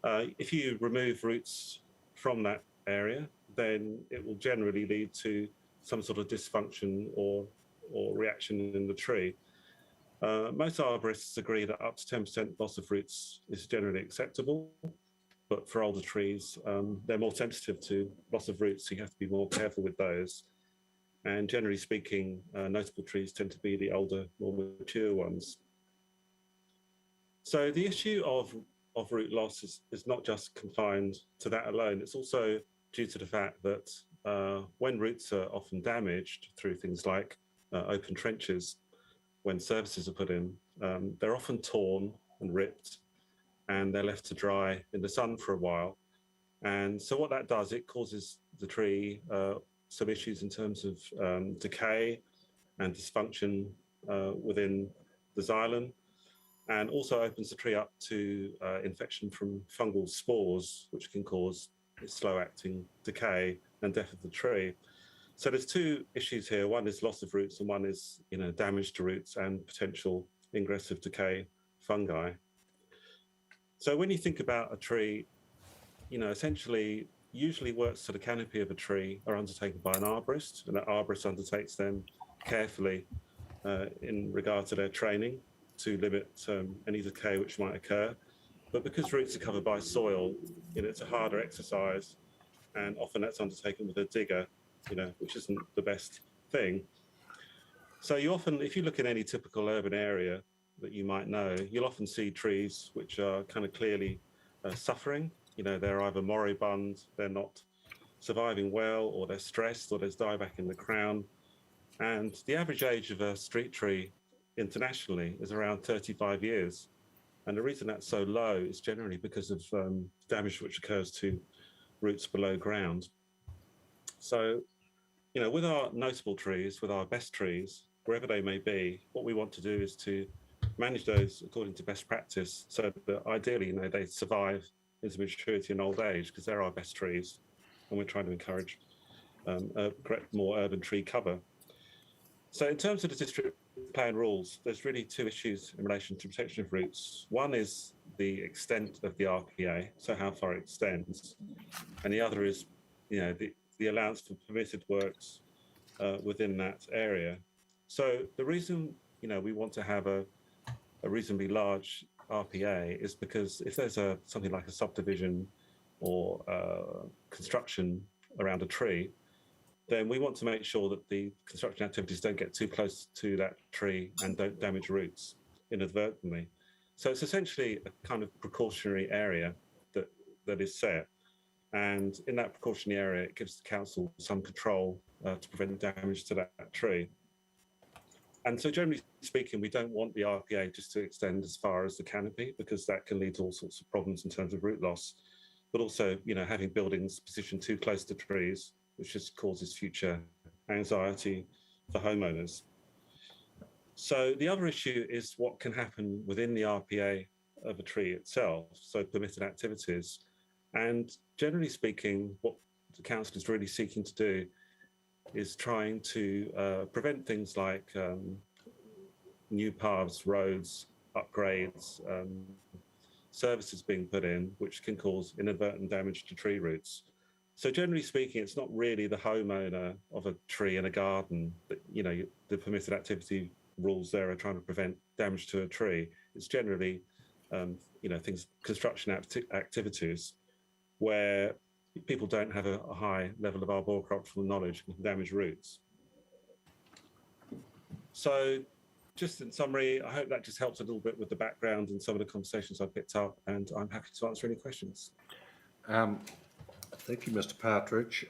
If you remove roots from that area, then it will generally lead to some sort of dysfunction or reaction in the tree. Most arborists agree that up to 10% loss of roots is generally acceptable, but for older trees, they're more sensitive to loss of roots, so you have to be more careful with those. And generally speaking, notable trees tend to be the older, more mature ones. So the issue of root loss is not just confined to that alone. It's also due to the fact that when roots are often damaged through things like open trenches, when surfaces are put in, they're often torn and ripped, and they're left to dry in the sun for a while. And so what that does, it causes the tree some issues in terms of decay and dysfunction within the xylem, and also opens the tree up to infection from fungal spores, which can cause slow-acting decay and death of the tree. So there's two issues here. One is loss of roots, and one is, you know, damage to roots and potential ingress of decay fungi. So when you think about a tree, you know, essentially, usually works to the canopy of a tree are undertaken by an arborist, and that arborist undertakes them carefully in regard to their training to limit any decay which might occur. But because roots are covered by soil, you know, it's a harder exercise, and often that's undertaken with a digger, you know, which isn't the best thing. So you often, if you look in any typical urban area that you might know, you'll often see trees which are kind of clearly suffering. You know, they're either moribund, they're not surviving well, or they're stressed, or there's dieback in the crown. And the average age of a street tree internationally is around 35 years. And the reason that's so low is generally because of damage which occurs to roots below ground. So, you know, with our notable trees, with our best trees, wherever they may be, what we want to do is to manage those according to best practice, so that ideally, you know, they survive into maturity and old age, because they're our best trees, and we're trying to encourage more urban tree cover. So in terms of the district plan rules, there's really two issues in relation to protection of roots. One is the extent of the RPA, so how far it extends, and the other is, you know, the allowance for permitted works within that area. So the reason, you know, we want to have a reasonably large RPA is because if there's something like a subdivision or construction around a tree, then we want to make sure that the construction activities don't get too close to that tree and don't damage roots inadvertently. So it's essentially a kind of precautionary area that is set. And in that precautionary area, it gives the council some control to prevent damage to that tree. And so generally speaking, we don't want the RPA just to extend as far as the canopy, because that can lead to all sorts of problems in terms of root loss, but also, you know, having buildings positioned too close to trees, which just causes future anxiety for homeowners. So the other issue is what can happen within the RPA of a tree itself, so permitted activities. And generally speaking, what the council is really seeking to do is trying to prevent things like new paths, roads, upgrades, services being put in, which can cause inadvertent damage to tree roots. So generally speaking, it's not really the homeowner of a tree in a garden that, you know, the permitted activity rules there are trying to prevent damage to a tree. It's generally, you know, construction activities where people don't have a high level of arboricultural knowledge and can damage roots. So just in summary, I hope that just helps a little bit with the background and some of the conversations I picked up, and I'm happy to answer any questions. Thank you, Mr. Partridge.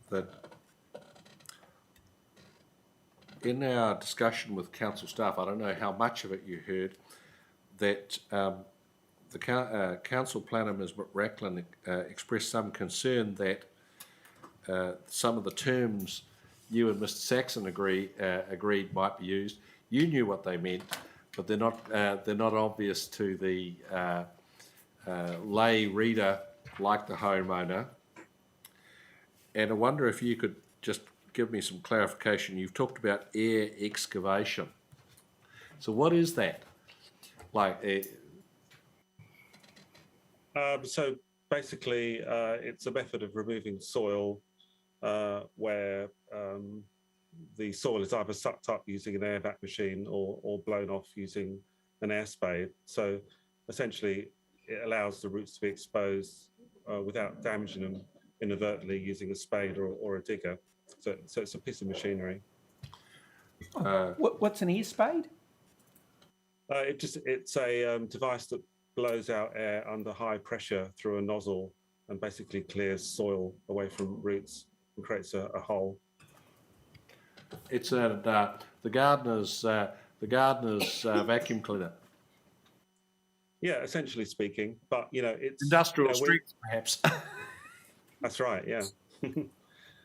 That in our discussion with council staff, I don't know how much of it you heard, that the council planner, Ms. McRacklin, expressed some concern that some of the terms you and Mr. Saxon agreed might be used. You knew what they meant, but they're not obvious to the lay reader like the homeowner. And I wonder if you could just give me some clarification. You've talked about air excavation. So what is that? Like, so basically, it's a method of removing soil where the soil is either sucked up using an air vac machine or blown off using an air spade. So essentially, it allows the roots to be exposed without damaging them inadvertently using a spade or a digger. So it's a piece of machinery. What's an air spade? It's a device that blows out air under high pressure through a nozzle and basically clears soil away from roots and creates a hole. it's the gardener's vacuum cleaner. Yeah, essentially speaking, but you know, it's Industrial strength, perhaps. That's right. Yeah.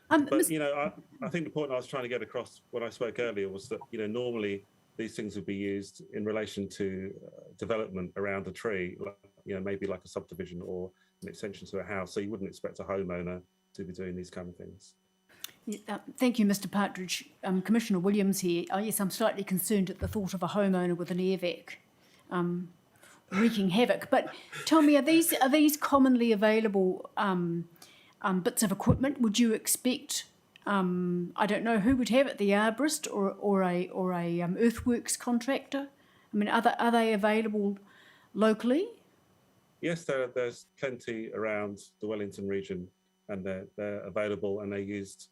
But But you know, I think the point I was trying to get across when I spoke earlier was that, you know, normally these things would be used in relation to development around a tree, like, you know, maybe like a subdivision or an extension to a house. So you wouldn't expect a homeowner to be doing these kind of things. Thank you, Mr. Partridge. Commissioner Williams here. Yes, I'm slightly concerned at the thought of a homeowner with an air vac wreaking havoc. But tell me, are these commonly available bits of equipment? Would you expect? I don't know who would have it, the arborist or a earthworks contractor. I mean, are they available locally? Yes, there's plenty around the Wellington region, and they're available and they're used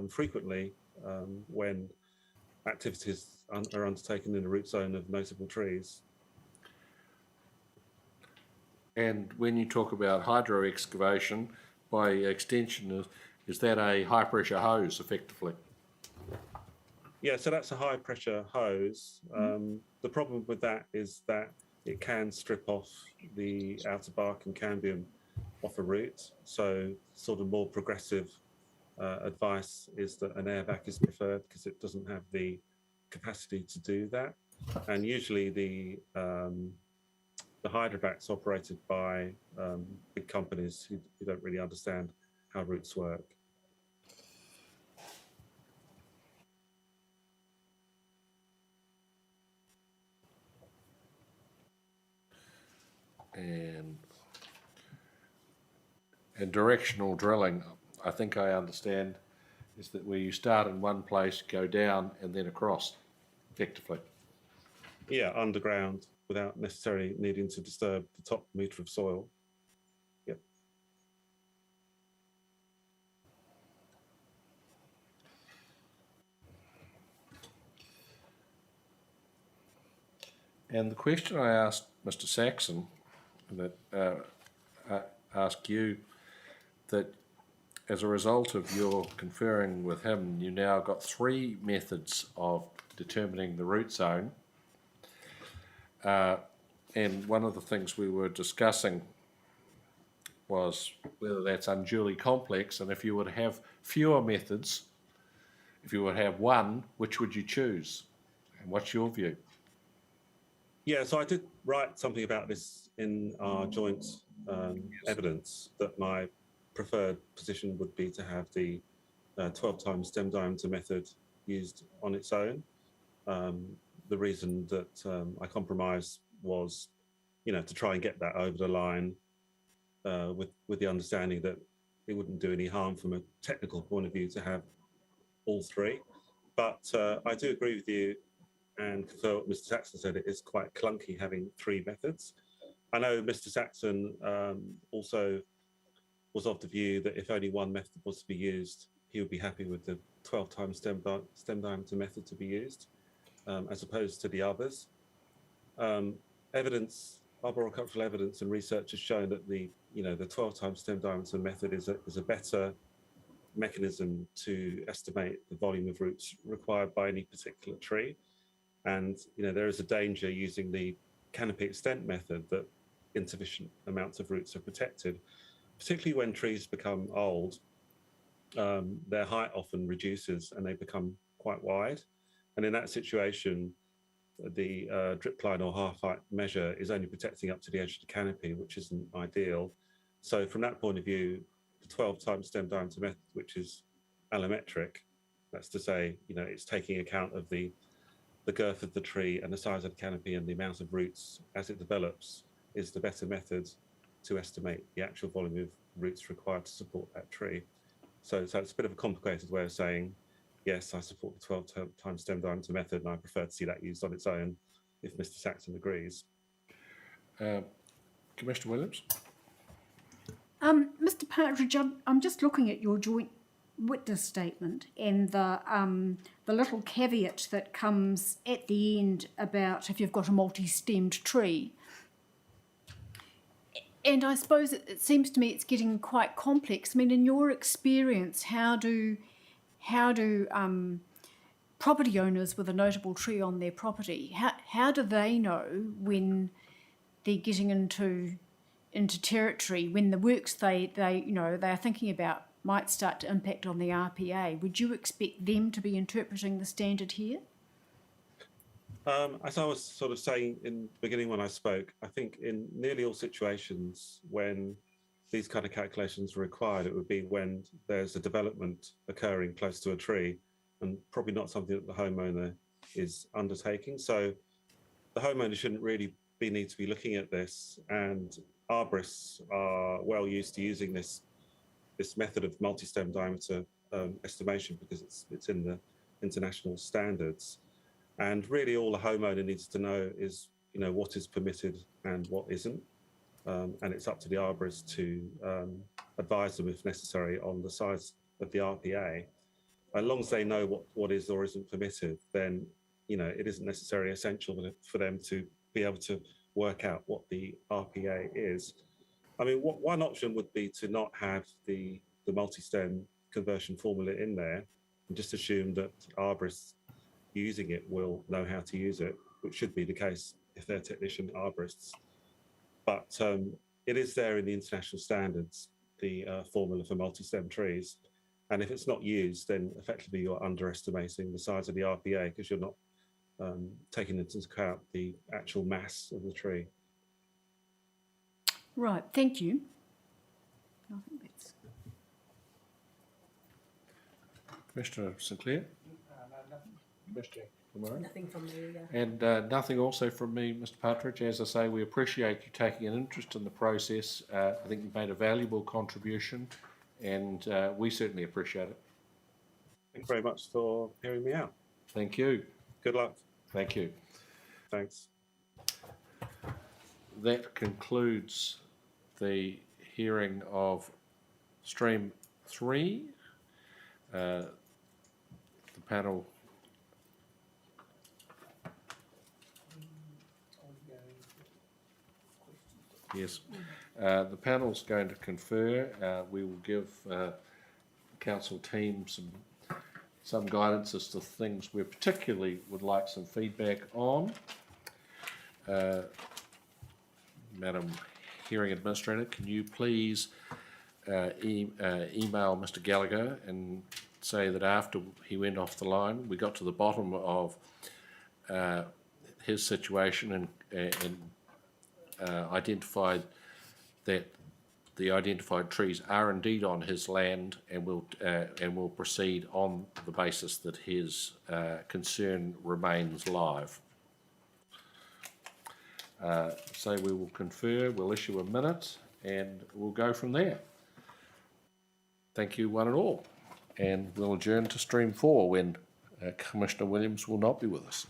frequently when activities are undertaken in the root zone of notable trees. And when you talk about hydro excavation, by extension, is that a high pressure hose effectively? Yeah, so that's a high pressure hose. The problem with that is that it can strip off the outer bark and cambium off a root. So sort of more progressive advice is that an airback is preferred because it doesn't have the capacity to do that. And usually the hydrovac's operated by big companies who don't really understand how routes work. And directional drilling, I think I understand, is that where you start in one place, go down, and then across, effectively. Yeah, underground without necessarily needing to disturb the top metre of soil. Yep. And the question I asked Mr. Saxon, that ask you, that as a result of your conferring with him, you now got 3 methods of determining the root zone. And one of the things we were discussing was whether that's unduly complex, and if you would have fewer methods, if you would have one, which would you choose? And what's your view? Yeah, so I did write something about this in our joint evidence, that my preferred position would be to have the 12 times stem diameter method used on its own. The reason that I compromised was, to try and get that over the line with the understanding that it wouldn't do any harm from a technical point of view to have all 3. But I do agree with you and confer what Mr. Saxon said. It is quite clunky having 3 methods. I know Mr. Saxon also was of the view that if only one method was to be used, he would be happy with the 12 times stem diameter method to be used, as opposed to the others. Arboricultural evidence and research has shown that the 12 times stem diameter method is a better mechanism to estimate the volume of roots required by any particular tree. And there is a danger using the canopy extent method that insufficient amounts of roots are protected, particularly when trees become old. Their height often reduces and they become quite wide. And in that situation, the drip line or half height measure is only protecting up to the edge of the canopy, which isn't ideal. So from that point of view, the 12 times stem diameter method, which is allometric, that's to say, it's taking account of the girth of the tree and the size of the canopy and the amount of roots as it develops, is the better method to estimate the actual volume of roots required to support that tree. So it's a bit of a complicated way of saying, yes, I support the 12 times stem diameter method, and I prefer to see that used on its own, if Mr. Saxon agrees. Commissioner Williams? Mr. Partridge, I'm just looking at your joint witness statement and the little caveat that comes at the end about if you've got a multi-stemmed tree. And I suppose it seems to me it's getting quite complex. I mean, in your experience, how do property owners with a notable tree on their property, how do they know when they're getting into territory, when the works they are thinking about might start to impact on the RPA? Would you expect them to be interpreting the standard here? As I was sort of saying in the beginning when I spoke, I think in nearly all situations when these kind of calculations are required, it would be when there's a development occurring close to a tree, and probably not something that the homeowner is undertaking. So the homeowner shouldn't really need to be looking at this, and arborists are well used to using this method of multi-stem diameter estimation because it's in the international standards. And really all the homeowner needs to know is, what is permitted and what isn't. And it's up to the arborist to advise them if necessary on the size of the RPA. As long as they know what is or isn't permitted, then, it isn't necessarily essential for them to be able to work out what the RPA is. I mean, one option would be to not have the multi-stem conversion formula in there and just assume that arborists using it will know how to use it, which should be the case if they're technician arborists. But it is there in the international standards, the formula for multi-stem trees. And if it's not used, then effectively you're underestimating the size of the RPA because you're not taking into account the actual mass of the tree. Right, thank you. I think that's... Commissioner Sinclair? Commissioner Murray? Nothing from you, yeah. And nothing also from me, Mr. Partridge. As I say, we appreciate you taking an interest in the process. I think you've made a valuable contribution, and we certainly appreciate it. Thank you very much for hearing me out. Thank you. Good luck. Thank you. Thanks. That concludes the hearing of Stream 3. The panel Yes, the panel's going to confer. We will give the council team some guidance as to things we particularly would like some feedback on. Madam Hearing Administrator, can you please email Mr. Gallagher and say that after he went off the line, we got to the bottom of his situation and identified that the identified trees are indeed on his land, and will proceed on the basis that his concern remains live. So we will confer, we'll issue a minute, and we'll go from there. Thank you one and all, and we'll adjourn to Stream 4 when Commissioner Williams will not be with us.